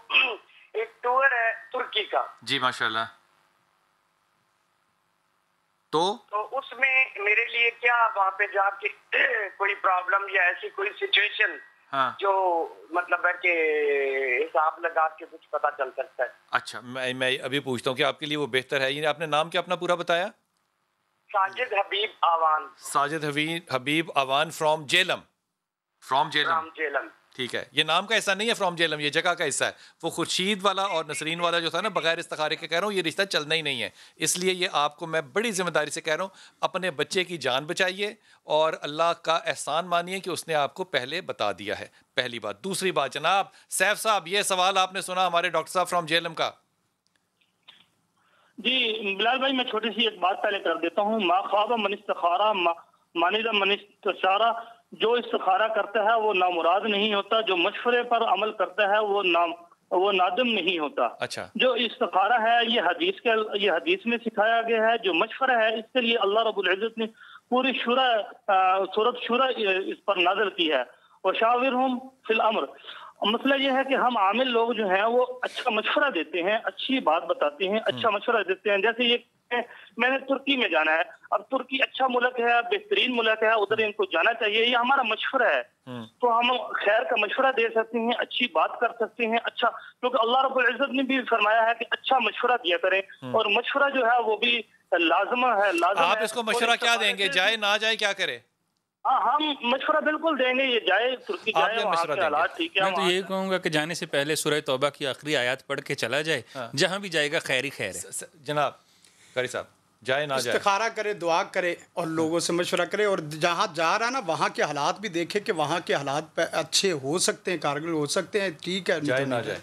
ایک ٹور ہے ترکی کا. جی ماشاء اللہ. تو اس میں میرے لیے کیا وہاں پہ جا کے کوئی پرابلم یا ایسی کوئی سچویشن جو مطلب ہے کہ حساب لگا کے کچھ پتا چل سکتا ہے؟ اچھا میں ابھی پوچھتا ہوں کہ آپ کے لیے وہ بہتر ہے. آپ نے نام کیا اپنا پورا بتایا؟ ساجد حبیب آوان. ساجد حبیب آوان فرام جہلم. فرام جہلم. ٹھیک ہے. یہ نام کا حصہ نہیں ہے فرام جہلم، یہ جگہ کا حصہ ہے. وہ خورشید والا اور نسرین والا جو تھا نا، بغیر استخارے کے کہہ رہا ہوں یہ رشتہ چلنا ہی نہیں ہے. اس لیے یہ آپ کو میں بڑی ذمہ داری سے کہہ رہا ہوں، اپنے بچے کی جان بچائیے اور اللہ کا احسان مانیے کہ اس نے آپ کو پہلے بتا دیا ہے. پہلی بات. دوسری بات جناب سیف صاحب، یہ سوال آپ نے سنا ہمارے ڈاکٹر صاحب فرام جہلم کا. جی بلال بھائی، میں چھوٹی سی ایک بات پہلے کر دیتا ہوں. ما خواب من استخارہ مانید من استشارہ. جو استخارہ کرتا ہے وہ نامراد نہیں ہوتا، جو مشورے پر عمل کرتا ہے وہ نادم نہیں ہوتا. اچھا. جو استخارہ ہے یہ حدیث میں سکھایا گیا ہے. جو مشورہ ہے اس کے لیے اللہ رب العزت نے پوری سورۃ شورى اس پر نازل کی ہے. وشاورہم فی الامر. مسئلہ یہ ہے کہ ہم عامل لوگ جو ہیں وہ اچھا مشورہ دیتے ہیں، اچھی بات بتاتے ہیں، اچھا مشورہ دیتے ہیں. جیسے یہ میں نے ترکی میں جانا ہے، اب ترکی اچھا ملک ہے، بہترین ملک ہے، ادھر ان کو جانا چاہیے، یہ ہمارا مشورہ ہے. تو ہم خیر کا مشورہ دے سکتے ہیں، اچھی بات کر سکتے ہیں. اچھا، کیونکہ اللہ رب العزت نے بھی فرمایا ہے کہ اچھا مشورہ دیا کریں، اور مشورہ جو ہے وہ بھی لازم ہے. آپ اس کو مشورہ کیا دیں گے؟ جائے نہ جائے کیا کرے؟ ہاں ہم مشورہ بالکل دیں گے. یہ جائے ترکی جائے، وہاں کے حالات ٹھیک ہے. میں تو یہ کہوں گا کہ جانے سے پہلے سورہ توبہ کی آخری آیات پڑھ کے چلا جائے، جہاں بھی جائے گا خیر ہی خیر ہے. جناب قاری صاحب، جائے نہ جائے استخارہ کرے، دعا کرے اور لوگوں سے مشورہ کرے، اور جہاں جا رہا ہے نا وہاں کے حالات بھی دیکھے کہ وہاں کے حالات اچھے ہو سکتے ہیں، کارگر ہو سکتے ہیں. ٹھیک ہے، جائے نہ جائے.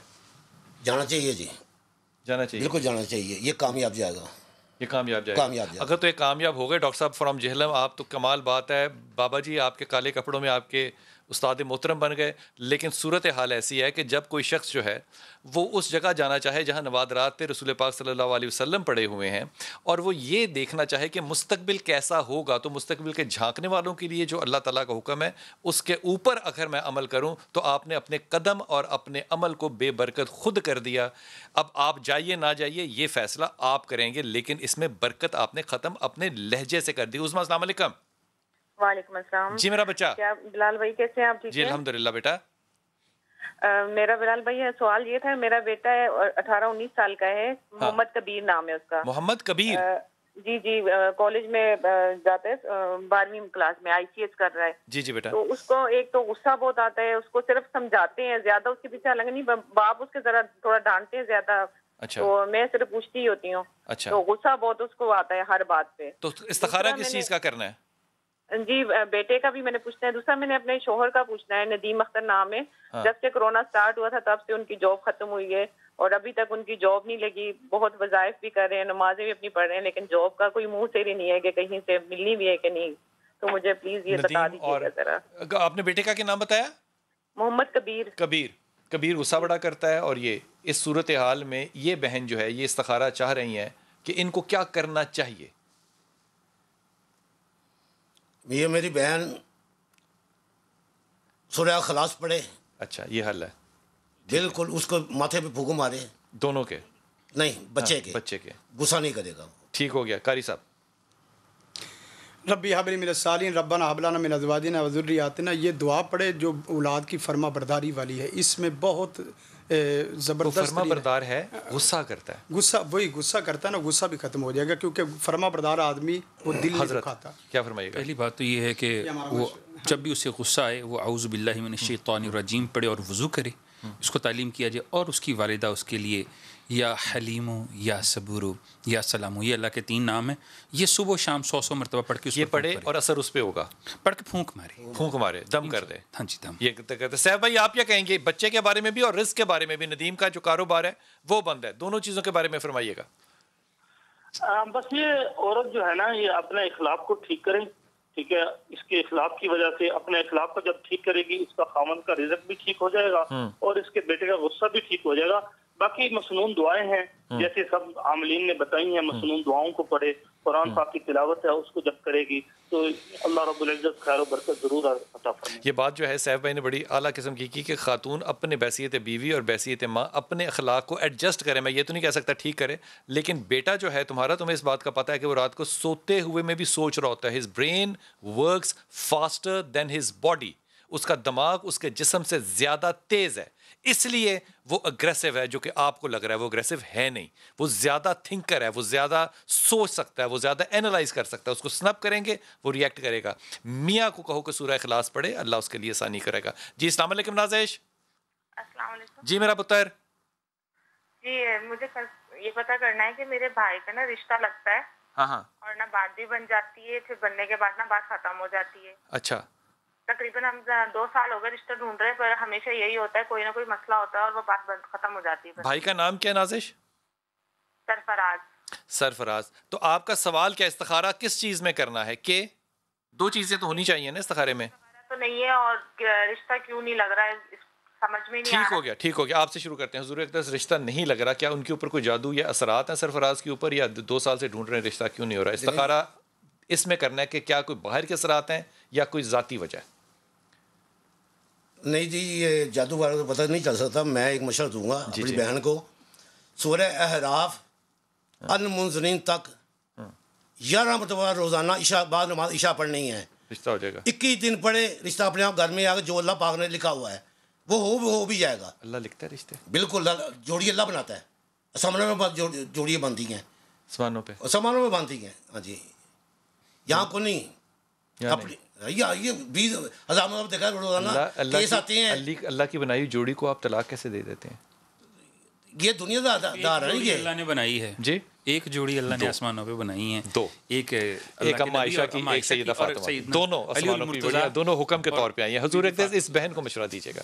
جانا چاہیے جی، جانا چاہیے، بالکل جانا چاہیے. یہ کامیاب جائے گا. یہ کامیاب جائے گا. اگر تو یہ کامیاب ہو گئے ڈاکٹر صاحب فرام جہلم, آپ تو کمال بات ہے. بابا جی آپ کے کالے کپڑوں میں آپ کے استاد محترم بن گئے. لیکن صورت حال ایسی ہے کہ جب کوئی شخص جو ہے وہ اس جگہ جانا چاہے جہاں نوادرات پہ رسول پاک صلی اللہ علیہ وسلم پڑے ہوئے ہیں, اور وہ یہ دیکھنا چاہے کہ مستقبل کیسا ہوگا, تو مستقبل کے جھانکنے والوں کے لیے جو اللہ تعالیٰ کا حکم ہے اس کے اوپر اگر میں عمل کروں تو آپ نے اپنے قدم اور اپنے عمل کو بے برکت خود کر دیا. اب آپ جائیے نہ جائیے یہ فیصلہ آپ کریں گے, لیکن اس میں برکت آپ نے ختم اپنے لہجے سے کر دی. عظمیٰ السلام علیکم. وعلیکم السلام. جی میرا بچہ. کیا بلال بھائی کیسے ہیں آپ؟ ٹھیک جی الحمدللہ بیٹا. میرا بلال بھائی سوال یہ تھا, میرا بیٹا ہے 18-19 سال کا ہے, محمد کبیر نام ہے اس کا. محمد کبیر. جی جی, کالج میں جاتا ہے, 12ویں کلاس میں, ICS کر رہا ہے. جی جی بیٹا. تو اس کو ایک تو غصہ بہت آتا ہے, اس کو صرف سمجھاتے ہیں زیادہ, اس کے پیچھے لگا نہیں, باپ اس کے ذرا تھوڑا ڈانٹتے ہیں زیادہ. اچھا. تو میں صرف پوچھتی ہی ہوتی ہوں. اچھا. تو غصہ بہت اس کو آتا ہے ہر بات پہ. تو استخارہ کس چیز کا کرنا ہے؟ جی بیٹے کا بھی میں نے پوچھنا ہے. دوسرا میں نے اپنے شوہر کا پوچھنا ہے, ندیم اختر نام ہے. جب سے کورونا سٹارٹ ہوا تھا تب سے ان کی جاب ختم ہوئی ہے اور ابھی تک ان کی جاب نہیں لگی. بہت وظائف بھی کر رہے ہیں, نمازیں بھی اپنی پڑھ رہے ہیں, لیکن جاب کا کوئی منہ سیری نہیں ہے کہ کہیں سے ملنی بھی ہے کہ نہیں. تو مجھے پلیز یہ بتا دیجیے گا ذرا. آپ نے بیٹے کا کیا نام بتایا؟ محمد کبیر. کبیر غصہ بڑا کرتا ہے, اور یہ اس صورتحال میں یہ بہن جو ہے یہ استخارہ چاہ رہی ہیں کہ ان کو کیا کرنا چاہیے. یہ میری بہن سورہ اخلاص پڑھے. اچھا یہ حل ہے. بالکل, اس کو ماتھے پہ پھونک مارے. دونوں کے نہیں, بچے کے غصہ نہیں کرے گا. ٹھیک ہو گیا. قاری صاحب. ربی حب لی من الصالحین ربنا حب لنا من ازواجنا وذریاتنا, یہ دعا پڑھے جو اولاد کی فرما برداری والی ہے. اس میں بہت زبردست فرما بردار ہے, غصہ کرتا ہے. غصہ کرتا ہے نا, غصہ بھی ختم ہو جائے گا, کیونکہ فرما بردار آدمی وہ دل نہیں دکھاتا. کیا فرمائیے گا؟ پہلی بات تو یہ ہے کہ وہ جب بھی اسے غصہ آئے وہ اعوذ باللہ من الشیطان الرجیم پڑھے اور وضو کرے, اس کو تعلیم کیا جائے. اور اس کی والدہ اس کے لیے یا حلیمو یا صبورو یا سلامو, یہ اللہ کے 3 نام ہیں. یہ صبح و شام 100 مرتبہ پڑھ کے یہ پڑھے اور اثر اس پہ ہوگا. پڑھ کے پھونک مارے, دم کر دے. ہاں جی دم. یہ کہتے صاحب بھائی آپ کیا کہیں گے بچے کے بارے میں بھی اور رزق کے بارے میں بھی؟ ندیم کا جو کاروبار ہے وہ بند ہے, دونوں چیزوں کے بارے میں فرمائیے گا. بس یہ عورت جو ہے نا یہ اپنے اخلاق کو ٹھیک کرے, ٹھیک ہے. اس کے اخلاق کی وجہ سے اپنے اخلاق کو جب ٹھیک کرے گی, اس کا خاوند کا رزق بھی ٹھیک ہو جائے گا اور اس کے بیٹے کا غصہ بھی ٹھیک ہو جائے گا. باقی مسنون دعائیں ہیں جیسے سب عاملین نے بتائی ہیں, مسنون دعاؤں کو پڑھے, قرآن پاک کی تلاوت ہے اس کو جب کرے گی تو اللہ رب العزت خیر و برکت ضرور عطا فرمائے. یہ بات جو ہے سیف بھائی نے بڑی اعلیٰ قسم کی کہ خاتون اپنے بحیثیت بیوی اور بحیثیت ماں اپنے اخلاق کو ایڈجسٹ کرے. میں یہ تو نہیں کہہ سکتا ٹھیک کرے, لیکن بیٹا جو ہے تمہارا, تمہیں اس بات کا پتہ ہے کہ وہ رات کو سوتے ہوئے میں بھی سوچ رہا ہوتا ہے. His brain works faster than his body. اس کا دماغ اس کے جسم سے زیادہ تیز ہے, اس لیے وہ اگریسو ہے. جو کہ آپ کو لگ رہا ہے وہ اگریسو ہے نہیں, وہ زیادہ تھنکر ہے, وہ زیادہ سوچ سکتا ہے, وہ زیادہ اینالائز کر سکتا ہے. اس کو سنپ کریں گے وہ ریئیکٹ کرے گا. میاں کو کہو کہ سورہ اخلاص پڑھے, اللہ اس کے لیے آسانی کرے گا. جی السلام علیکم نازش. السلام علیکم. جی میرا پتر. جی مجھے یہ پتا کرنا ہے کہ میرے بھائی کا نا رشتہ لگتا ہے, ہاں, اور نہ بات بھی بن جاتی ہے, پھر بننے کے بعد نا بات ختم ہو جاتی ہے. اچھا. تقریباً ہم 2 سال ہو گئے رشتہ ڈھونڈ رہے ہیں, پر ہمیشہ یہی ہوتا ہے, کوئی نہ کوئی مسئلہ ہوتا ہے اور وہ بات ختم ہو جاتی ہے. بھائی کا نام کیا نازش؟ سرفراز. تو آپ کا سوال کیا, استخارہ کس چیز میں کرنا ہے؟ کہ 2 چیزیں تو ہونی چاہیے نا استخارے میں. تو نہیں ہے, اور رشتہ کیوں نہیں لگ رہا ہے سمجھ میں نہیں. ٹھیک ہو گیا. آپ سے شروع کرتے ہیں. حضور اقدس رشتہ نہیں لگ رہا, کیا ان کے اوپر کوئی جادو یا اثرات ہیں سرفراز کے اوپر, یا 2 سال سے ڈھونڈ رہے ہیں رشتہ کیوں نہیں ہو رہا؟ استخارہ اس میں کرنا ہے کہ کیا کوئی باہر کے اثرات ہیں یا کوئی ذاتی وجہ ہے؟ نہیں جی, یہ جادو والے کو پتہ نہیں چل سکتا. میں ایک مشورہ دوں گا اپنی بہن کو, سورہ احراف المنذرین تک 11 مرتبہ روزانہ عشاء بعد نماز عشاء پڑھنی ہے. رشتہ ہو جائے گا. 21 دن پڑھے, رشتہ اپنے آپ گھر میں آ کے جو اللہ پاک نے لکھا ہوا ہے وہ ہو بھی جائے گا. اللہ لکھتا ہے رشتے, بالکل جوڑی اللہ بناتا ہے. سمانوں میں جوڑیاں بنتی ہیں, سمانوں میں بنتی ہیں. ہاں جی, یہاں کو نہیں. یہ 20,000 دیکھا روزانہ کیس آتے ہیں. اللہ کی بنائی ہوئی جوڑی کو آپ طلاق کیسے دے دیتے ہیں؟ یہ دنیا دار ہے, یہ اللہ نے بنائی ہے. جی ایک جوڑی اللہ نے آسمانوں پہ بنائی ہیں, 2, ایک اما عائشہ کی, ایک سیدہ فاطمہ, دونوں آسمانوں کی, دونوں حکم کے طور پہ آئی ہیں. حضور اقدس اس بہن کو مشورہ دیجیے گا.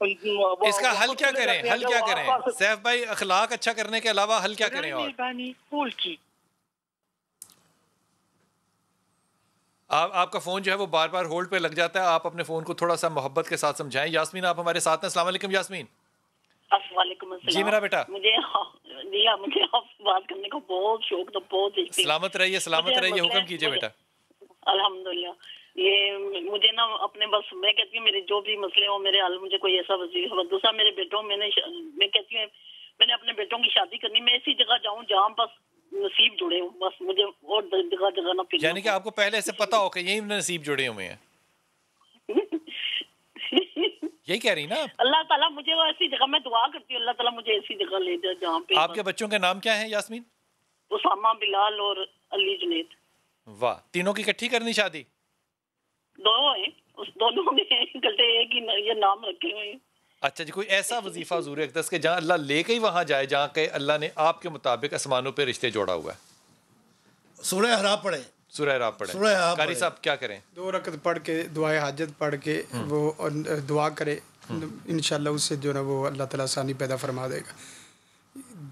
اس کا حل کیا کریں؟ حل کیا کریں سیف بھائی؟ اخلاق اچھا کرنے کے علاوہ حل کیا کریں؟ اور آپ کا فون جو ہے وہ بار بار ہولڈ پہ لگ جاتا ہے، آپ اپنے فون کو تھوڑا سا محبت کے ساتھ سمجھائیں۔ یاسمین آپ ہمارے ساتھ ہیں، السلام علیکم یاسمین۔ السلام علیکم۔ جی میرا بیٹا، مجھے آپ سے بات کرنے کا بہت شوق تھا، بہت سلامت رہیے، سلامت رہیے، حکم کیجئے بیٹا۔ الحمدللہ، یہ مجھے نا اپنے بس میں کہتی ہوں میرے جو بھی مسئلے ہوں میرے حل، مجھے کوئی ایسا وظیفہ۔ دوسرا میرے بیٹوں میں کہتی ہوں میں نے اپنے بیٹوں کی شادی کرنی، میں ایسی جگہ جاؤں جہاں بس نصیب جڑے ہوں، بس مجھے اور جگہ جگہ نہ پھرنا۔ یعنی کہ آپ کو پہلے سے پتا ہو کہ یہی نصیب جڑے ہوئے ہیں، یہی کہہ رہی نا آپ؟ اللہ تعالیٰ مجھے وہ ایسی جگہ، میں دعا کرتی ہوں اللہ تعالیٰ مجھے ایسی جگہ لے جائے جہاں پہ۔ آپ کے بچوں کے نام کیا ہیں یاسمین؟ اسامہ، بلال اور علی جنید۔ واہ، تینوں کی اکٹھی کرنی شادی؟ دو ہیں، اس دونوں میں اکٹھے ایک ہی یہ نام رکھے ہوئے ہیں۔ اچھا جی، کوئی ایسا وظیفہ حضور اقدس کے جہاں اللہ لے کے ہی وہاں جائے، جہاں کہ اللہ نے آپ کے مطابق آسمانوں پہ رشتے جوڑا ہوا ہے؟ سورہ احراف پڑھیں، سورہ احراف پڑھیں۔ قاری صاحب کیا کریں؟ 2 رکعت پڑھ کے دعائے حاجت پڑھ کے وہ دعا کرے، انشاءاللہ اس سے جو ہے وہ اللہ تعالیٰ آسانی پیدا فرما دے گا۔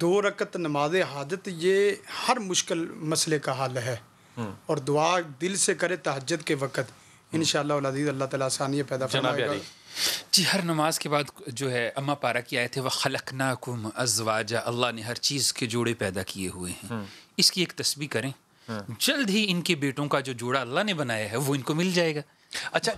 2 رکعت نماز حاجت یہ ہر مشکل مسئلے کا حل ہے، اور دعا دل سے کرے تہجد کے وقت، انشاءاللہ العزیز اللہ تعالیٰ آسانی پیدا فرمائے گا۔ جی، ہر نماز کے بعد جو ہے اما پارہ کی آیت ہے وَخَلَقْنَاكُمْ أَزْوَاجًا، اللہ نے ہر چیز کے جوڑے پیدا کیے ہوئے ہیں، اس کی ایک تسبیح کریں، جلد ہی ان کے بیٹوں کا جو جوڑا اللہ نے بنایا ہے وہ ان کو مل جائے گا۔ اچھا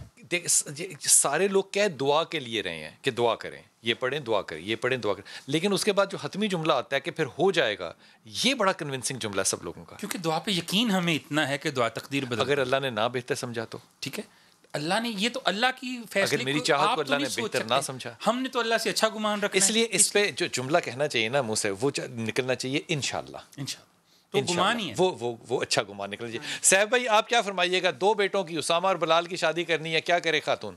سارے لوگ کیا دعا کے لیے رہے ہیں کہ دعا کریں، یہ پڑھیں دعا کریں، یہ پڑھیں دعا کریں، لیکن اس کے بعد جو حتمی جملہ آتا ہے کہ پھر ہو جائے گا، یہ بڑا کنونسنگ جملہ ہے سب لوگوں کا، کیونکہ دعا پہ یقین ہمیں اتنا ہے کہ دعا تقدیر بدل۔ اگر اللہ نے نہ بہتر سمجھا تو ٹھیک ہے، اللہ نے یہ تو اللہ کی فیصلے، اگر میری چاہت کو اللہ نے بہتر نہ سمجھا، ہم نے تو اللہ سے اچھا گمان رکھنا ہے، اس لیے اس پہ جو جملہ کہنا چاہیے نا منہ سے وہ نکلنا چاہیے انشاءاللہ، انشاءاللہ تو گمان ہی ہے، وہ اچھا گمان نکلنا چاہیے۔ صاحب بھائی آپ کیا فرمائیے گا؟ 2 بیٹوں کی، اسامہ اور بلال کی شادی کرنی ہے، کیا کرے خاتون؟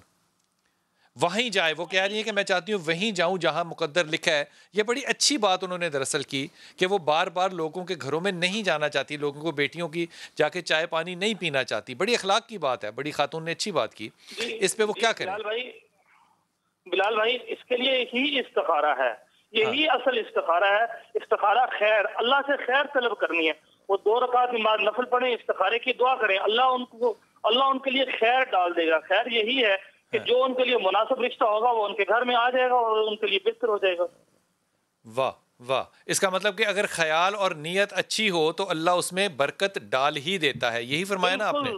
وہیں جائے، وہ کہہ رہی ہے کہ میں چاہتی ہوں وہیں جاؤں جہاں مقدر لکھا ہے۔ یہ بڑی اچھی بات انہوں نے دراصل کی کہ وہ بار بار لوگوں کے گھروں میں نہیں جانا چاہتی، لوگوں کو بیٹیوں کی جا کے چائے پانی نہیں پینا چاہتی، بڑی اخلاق کی بات ہے، بڑی خاتون نے اچھی بات کی۔ اس پہ وہ کیا کریں؟ بلال بھائی اس کے لیے ہی استخارہ ہے، یہی اصل استخارہ ہے۔ استخارہ خیر، اللہ سے خیر طلب کرنی ہے۔ وہ 2 رکعت نماز نفل پڑھیں، استخارے کی دعا کریں، اللہ ان کے لیے خیر ڈال دے گا۔ خیر یہی ہے کہ جو ان کے لیے مناسب رشتہ ہوگا وہ ان کے گھر میں آ جائے گا اور ان کے لیے بہتر ہو جائے گا۔ واہ واہ، اس کا مطلب کہ اگر خیال اور نیت اچھی ہو تو اللہ اس میں برکت ڈال ہی دیتا ہے، یہی فرمایا نا آپ نے؟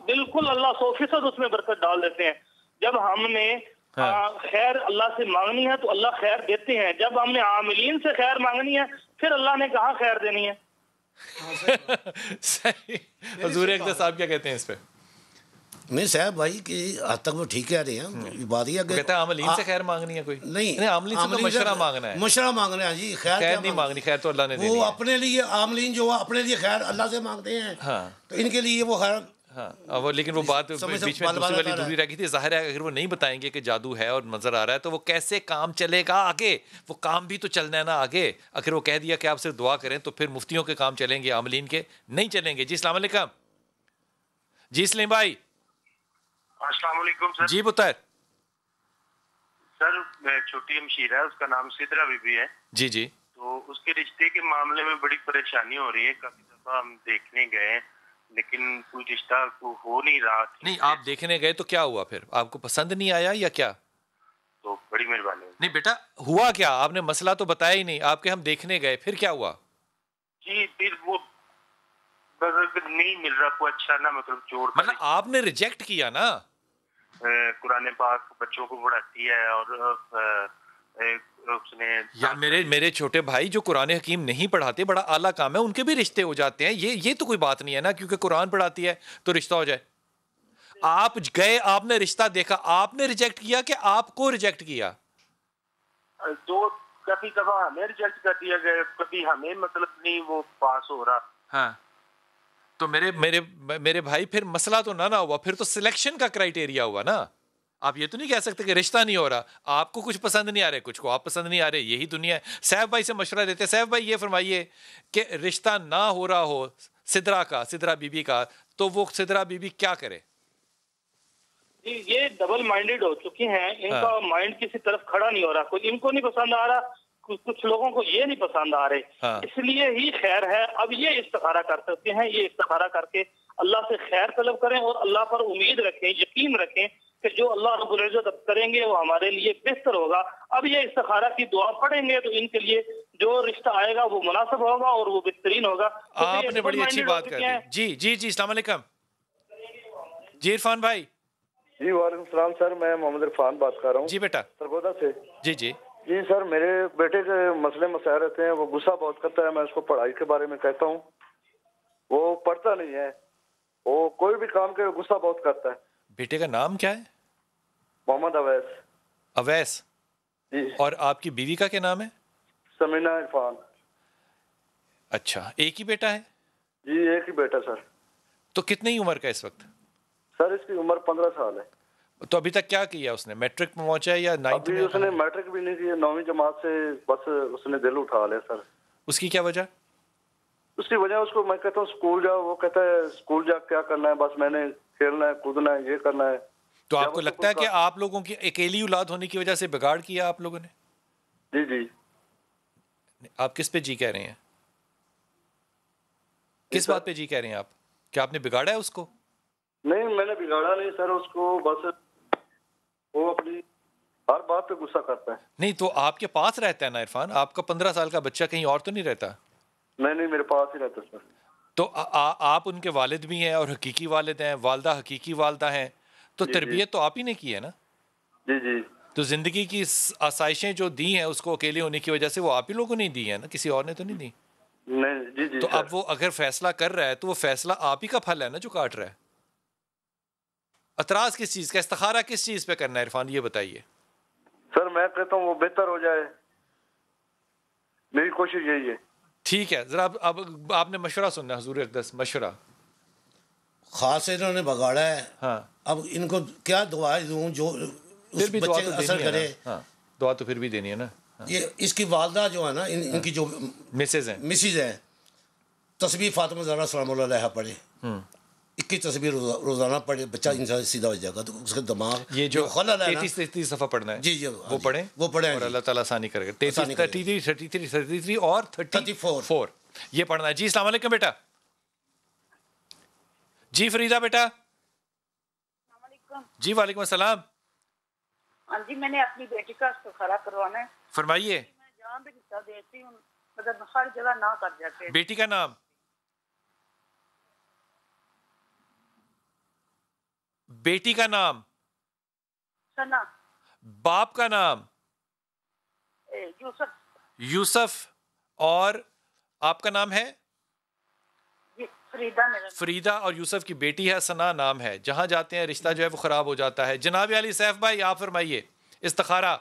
بالکل اللہ 100% اس میں برکت ڈال دیتے ہیں۔ جب ہم نے خیر اللہ سے مانگنی ہے تو اللہ خیر دیتے ہیں، جب ہم نے عاملین سے خیر مانگنی ہے پھر اللہ نے کہاں خیر دینی ہے۔ صحیح۔ حضور اقدس صاحب کیا کہتے ہیں اس پہ؟ نہیں صاحب بھائی کہ حد تک وہ ٹھیک کہہ رہے ہیں، بات یہ کہتے ہیں عاملین سے خیر مانگنی ہے، کوئی نہیں، عاملین سے تو مشورہ مانگنا ہے، مشورہ مانگنا ہے جی، خیر نہیں مانگنی، خیر تو اللہ نے دینی ہے۔ وہ اپنے لیے عاملین جو اپنے لیے خیر اللہ سے مانگتے ہیں تو ان کے لیے وہ خیر، ہاں لیکن وہ بات بیچ میں دوسری والی دوری رہ گئی تھی۔ ظاہر ہے اگر وہ نہیں بتائیں گے کہ جادو ہے اور نظر آ رہا ہے تو وہ کیسے کام چلے گا آگے؟ وہ کام بھی تو چلنا ہے نا آگے۔ اگر وہ کہہ دیا کہ آپ صرف دعا کریں تو پھر مفتیوں کے کام چلیں گے، عاملین کے نہیں چلیں گے۔ جی السلام علیکم۔ جی سلیم بھائی۔ السلام علیکم سر۔ جی بتائیں سر، چھوٹی ہمشیرہ ہے، اس کا نام سدرا بی بی ہے۔ جی جی۔ تو اس کے رشتے کے معاملے میں بڑی پریشانی ہو رہی ہے، کافی دفعہ ہم دیکھنے گئے لیکن کوئی رشتہ ہو نہیں رہا۔ نہیں آپ دیکھنے گئے تو کیا ہوا؟ پھر آپ کو پسند نہیں آیا یا کیا؟ تو بڑی مہربانی۔ نہیں بیٹا ہوا کیا؟ آپ نے مسئلہ تو بتایا ہی نہیں، آپ کے ہم دیکھنے گئے، پھر کیا ہوا؟ جی پھر وہ نہیں مل رہا کوئی اچھا نا، مطلب جوڑ، مطلب آپ نے ریجیکٹ کیا نا؟ قرآن پاک بچوں کو پڑھاتی ہے اور اس نے یار میرے چھوٹے بھائی جو قرآن حکیم نہیں پڑھاتے، بڑا اعلیٰ کام ہے، ان کے بھی رشتے ہو جاتے ہیں، یہ تو کوئی بات نہیں ہے نا کیونکہ قرآن پڑھاتی ہے تو رشتہ ہو جائے۔ آپ گئے، آپ نے رشتہ دیکھا، آپ نے ریجیکٹ کیا کہ آپ کو ریجیکٹ کیا؟ دو کبھی کبھار ہمیں ریجیکٹ کر دیا گیا، کبھی ہمیں مطلب نہیں وہ پاس ہو رہا۔ ہاں تو میرے بھائی پھر مسئلہ تو نہ ہوا، پھر تو سلیکشن کا کرائٹیریا ہوا نا۔ آپ یہ تو نہیں کہہ سکتے کہ رشتہ نہیں ہو رہا، آپ کو کچھ پسند نہیں آ رہے، کچھ کو آپ پسند نہیں آ رہے، یہی دنیا ہے۔ سیف بھائی سے مشورہ دیتے، سیف بھائی یہ فرمائیے کہ رشتہ نہ ہو رہا ہو سدرا بی بی کا، تو وہ سدرا بی بی کیا کرے؟ یہ ڈبل مائنڈیڈ ہو چکی ہیں، ان کا مائنڈ کسی طرف کھڑا نہیں ہو رہا، کوئی ان کو نہیں پسند آ رہا، کچھ لوگوں کو یہ نہیں پسند آ رہے، اس لیے ہی خیر ہے اب یہ استخارہ کر سکتے ہیں، یہ استخارہ کر کے اللہ سے خیر طلب کریں اور اللہ پر امید رکھیں، یقین رکھیں کہ جو اللہ رب العزت اب کریں گے وہ ہمارے لیے بہتر ہوگا۔ اب یہ استخارہ کی دعا پڑھیں گے تو ان کے لیے جو رشتہ آئے گا وہ مناسب ہوگا اور وہ بہترین ہوگا۔ آپ نے بڑی اچھی بات کر دی۔ جی السلام علیکم جی عرفان بھائی۔ جی وعلیکم السلام سر، میں محمد عرفان بات کر رہا ہوں جی بیٹا سرگودا سے۔ جی سر، میرے بیٹے کے مسئلے مسائل رہتے ہیں، وہ غصہ بہت کرتا ہے، میں اس کو پڑھائی کے بارے میں کہتا ہوں، وہ پڑھتا نہیں ہے، وہ کوئی بھی کام کے غصہ بہت کرتا ہے۔ بیٹے کا نام کیا ہے؟ محمد اویس۔ اویس جی۔ اور آپ کی بیوی کا کیا نام ہے؟ سمینا عرفان۔ اچھا، ایک ہی بیٹا ہے؟ جی ایک ہی بیٹا سر۔ تو کتنی عمر کا اس وقت؟ سر اس کی عمر 15 سال ہے۔ تو ابھی تک کیا کیا اس نے؟ میٹرک میں پہنچا ہے یا 9th میں؟ اس نے میٹرک بھی نہیں کی، 9ویں جماعت سے بس اس نے دل اٹھا لیا سر۔ اس کی کیا وجہ؟ اس کی وجہ اس کو میں کہتا ہوں اسکول جاؤ، وہ کہتا ہے اسکول جا کیا کرنا ہے، بس میں نے کھیلنا ہے کودنا ہے، یہ کرنا ہے۔ تو آپ کو لگتا ہے کہ آپ لوگوں کی اکیلی اولاد ہونے کی وجہ سے بگاڑ کیا آپ لوگوں نے؟ جی جی۔ آپ کس پہ جی کہہ رہے ہیں؟ کس بات پہ جی کہہ رہے ہیں آپ؟ کیا آپ نے بگاڑا ہے اس کو؟ نہیں میں نے بگاڑا نہیں سر اس کو، بس وہ اپنی ہر بات پہ غصہ کرتا ہے۔ نہیں تو آپ کے پاس رہتا ہے نا عرفان، آپ کا 15 سال کا بچہ کہیں اور تو نہیں رہتا؟ نہیں میرے پاس ہی رہتا سر۔ تو آپ ان کے والد بھی ہیں اور حقیقی والد ہیں، والدہ حقیقی والدہ ہیں، تو تربیت تو آپ ہی نے کی ہے نا؟ جی جی۔ تو زندگی کی آسائشیں جو دی ہیں اس کو اکیلے ہونے کی وجہ سے وہ آپ ہی لوگوں نے دی ہیں نا، کسی اور نے تو نہیں دی؟ نہیں جی جی۔ تو اب وہ اگر فیصلہ کر رہا ہے تو وہ فیصلہ آپ ہی کا پھل ہے نا جو کاٹ رہا ہے۔ اعتراض کس چیز کا، استخارہ کس چیز پہ کرنا ہے عرفان، یہ بتائیے۔ سر میں کہتا ہوں وہ بہتر ہو جائے، میری کوشش یہی ہے۔ ٹھیک ہے، ذرا اب آپ نے مشورہ سننا، حضور اقدس مشورہ۔ خاص انہوں نے بگاڑا ہے، ہاں اب ان کو کیا دعا دوں جو اس بچے کا اثر کرے؟ ہاں دعا تو پھر بھی دینی ہے نا۔ یہ اس کی والدہ جو ہے نا، ان کی جو مسز ہیں، تسبیح فاطمہ زہرا سلام اللہ علیہا پڑھے، 21 تسبیح روزانہ پڑھے، بچہ انسان سیدھا ہو جائے گا۔ تو اس کے دماغ یہ جو خلل ہے 33 صفحہ پڑھنا ہے، جی جی وہ پڑھیں اور اللہ تعالیٰ آسانی کرے گا۔ 33 اور 34 یہ پڑھنا ہے۔ جی السلام علیکم بیٹا۔ جی فریدہ بیٹا۔ جی وعلیکم السلام۔ ہاں جی، میں نے اپنی بیٹی کا استخارہ کروانا ہے۔ فرمائیے۔ میں جہاں بھی رشتہ دیتی ہوں مطلب ہر جگہ نہ کر جاتے ہیں۔ بیٹی کا نام؟ بیٹی کا نام؟ سنا۔ باپ کا نام؟ یوسف۔ یوسف۔ اور آپ کا نام ہے؟ فریدہ میرا۔ فریدہ اور یوسف کی بیٹی ہے، ثنا نام ہے۔ جہاں جاتے ہیں رشتہ جو ہے وہ خراب ہو جاتا ہے۔ جناب علی سیف بھائی آپ فرمائیے استخارہ۔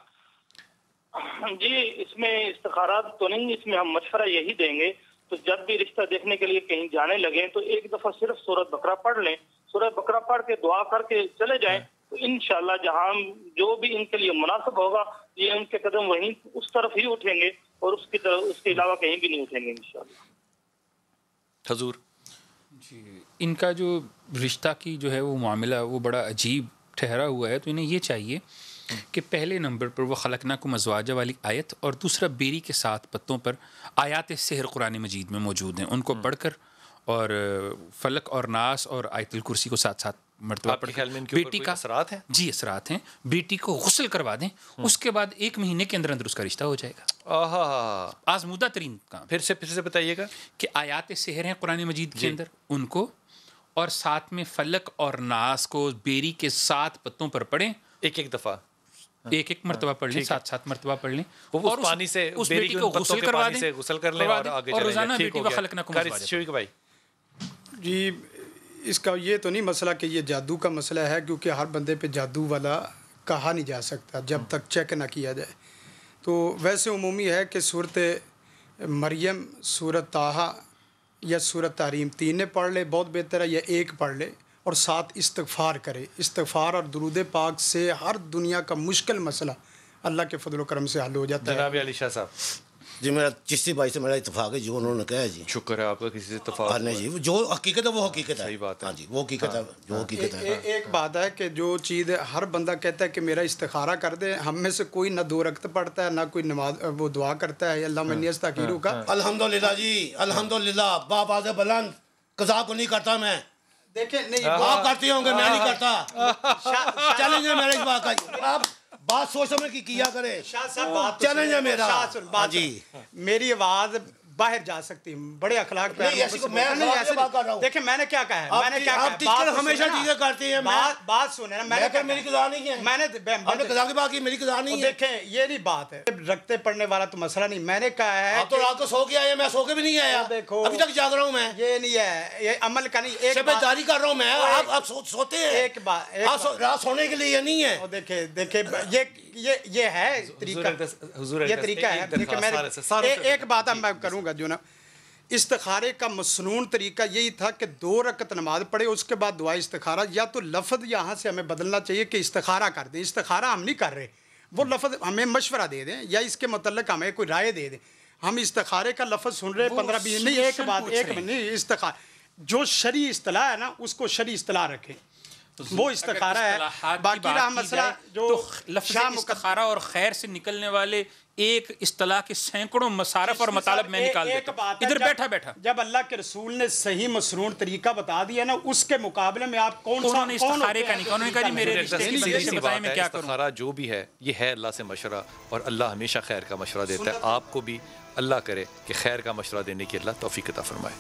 جی اس میں استخارات تو نہیں، اس میں ہم مشورہ یہی دیں گے، تو جب بھی رشتہ دیکھنے کے لیے کہیں جانے لگیں تو ایک دفعہ صرف سورۃ بقرہ پڑھ لیں، سورۃ بقرہ پڑھ کے دعا کر کے چلے جائیں، تو انشاءاللہ جہاں جو بھی ان کے لیے مناسب ہوگا یہ ان کے قدم وہیں اس طرف ہی اٹھیں گے اور اس کی طرف اس کے علاوہ کہیں بھی نہیں اٹھیں گے انشاءاللہ۔ حضور جی ان کا جو رشتہ کی جو ہے وہ معاملہ وہ بڑا عجیب ٹھہرا ہوا ہے، تو انہیں یہ چاہیے کہ پہلے نمبر پر وہ خلقناکم ازواجا والی آیت اور دوسرا بیری کے 7 پتوں پر آیات سحر قرآن مجید میں موجود ہیں، ان کو پڑھ کر اور فلق اور ناس اور آیت الکرسی کو ساتھ ساتھ مرتبہ پڑھ کر بیٹی کا اثرات ہیں، جی اثرات ہیں، بیٹی کو غسل کروا دیں، اس کے بعد 1 مہینے کے اندر اس کا رشتہ ہو جائے گا۔ آزمودہ ترین کام۔ پھر سے بتائیے گا کہ آیات سحر ہیں قرآن مجید کے اندر، ان کو اور ساتھ میں فلق اور ناس کو بیری کے 7 پتوں پر پڑھیں، ایک دفعہ ایک مرتبہ پڑھ لیں، 7 مرتبہ پڑھ لیں، اور پانی سے اس بیٹی کو غسل کروا دیں، غسل کر لیں اور آگے چلیں۔ روزانہ بیٹی کو خلقناکم ازواجا۔ بھائی جی اس کا یہ تو نہیں مسئلہ کہ یہ جادو کا مسئلہ ہے، کیونکہ ہر بندے پہ جادو والا کہا نہیں جا سکتا جب تک چیک نہ کیا جائے۔ تو ویسے عمومی ہے کہ صورت مریم، صورت طٰہٰ یا صورت تحریم 3 پڑھ لے بہت بہتر ہے، یا 1 پڑھ لے اور 7 استغفار کرے۔ استغفار اور درود پاک سے ہر دنیا کا مشکل مسئلہ اللہ کے فضل و کرم سے حل ہو جاتا ہے۔ جناب علی شاہ صاحب جی میرا چشتی بھائی سے میرا اتفاق ہے جو انہوں نے کہا ہے جی. شکر ہے آپ کا کسی سے اتفاق نہیں جی جو حقیقت ہے وہ حقیقت ہے. صحیح بات ہے. ہاں جی وہ حقیقت ہے جو حقیقت ہے. ایک بات ہے کہ جو چیز ہر بندہ کہتا ہے کہ میرا استخارہ کر دے, ہم میں سے کوئی نہ 2 رکعت پڑھتا ہے نہ کوئی نماز وہ دعا کرتا ہے اللہ من یستغفرہ کا. الحمدللہ جی الحمدللہ باز بلند قضا کو نہیں کرتا میں. دیکھیں نہیں آپ کرتے ہوں گے میں نہیں کرتا. چیلنج ہے میرا اس بات کا. آپ بات سوچ سمجھ کی کیا کرے. چیلنج ہے میرا. جی میری آواز باہر جا سکتی, بڑے اخلاق پہ دیکھیں میں نے کیا کہا ہے, میں نے کیا کہا ہمیشہ چیزیں کرتے ہیں. بات سنیں نا, میں نے میری قضا نہیں ہے, میں نے قضا کی بات کی, میری قضا نہیں ہے. دیکھیں یہ نہیں بات ہے رکھتے پڑھنے والا تو مسئلہ نہیں. میں نے کہا ہے آپ تو رات کو سو کے آئے, میں سو کے بھی نہیں آیا. دیکھو ابھی تک جاگ رہا ہوں میں. یہ نہیں ہے, یہ عمل کا نہیں, ایک شب جاری کر رہا ہوں میں. آپ سوتے ہیں, ایک بات رات سونے کے لیے نہیں ہے. دیکھیں یہ ہے طریقہ, یہ طریقہ ہے. ایک بات میں کروں گا جو نا, استخارے کا مسنون طریقہ یہی تھا کہ 2 رکعت نماز پڑھے اس کے بعد دعا استخارہ. یا تو لفظ یہاں سے ہمیں بدلنا چاہیے کہ استخارہ کر دیں. استخارہ ہم نہیں کر رہے, وہ لفظ ہمیں مشورہ دے دیں یا اس کے متعلق ہمیں کوئی رائے دے دیں. ہم استخارے کا لفظ سن رہے 15-20 نہیں. ایک بات نہیں, استخارہ جو شرعی اصطلاح ہے نا اس کو شرعی اصطلاح رکھیں, وہ استخارہ ہے. باقی رہا مسئلہ جو لفظ استخارہ اور خیر سے نکلنے والے ایک اصطلاح کے سینکڑوں مصارف اور مطالب میں نکال دیتا ہوں ادھر بیٹھا. جب اللہ کے رسول نے صحیح مسنون طریقہ بتا دیا نا, اس کے مقابلے میں آپ کون سا استخارے کا نہیں, انہوں نے کہا جی میرے رشتے کی بندی سے بتائیں میں کیا کروں. استخارہ جو بھی ہے یہ ہے اللہ سے مشورہ, اور اللہ ہمیشہ خیر کا مشورہ دیتا ہے. آپ کو بھی اللہ کرے کہ خیر کا مشورہ دینے کی اللہ توفیق عطا فرمائے.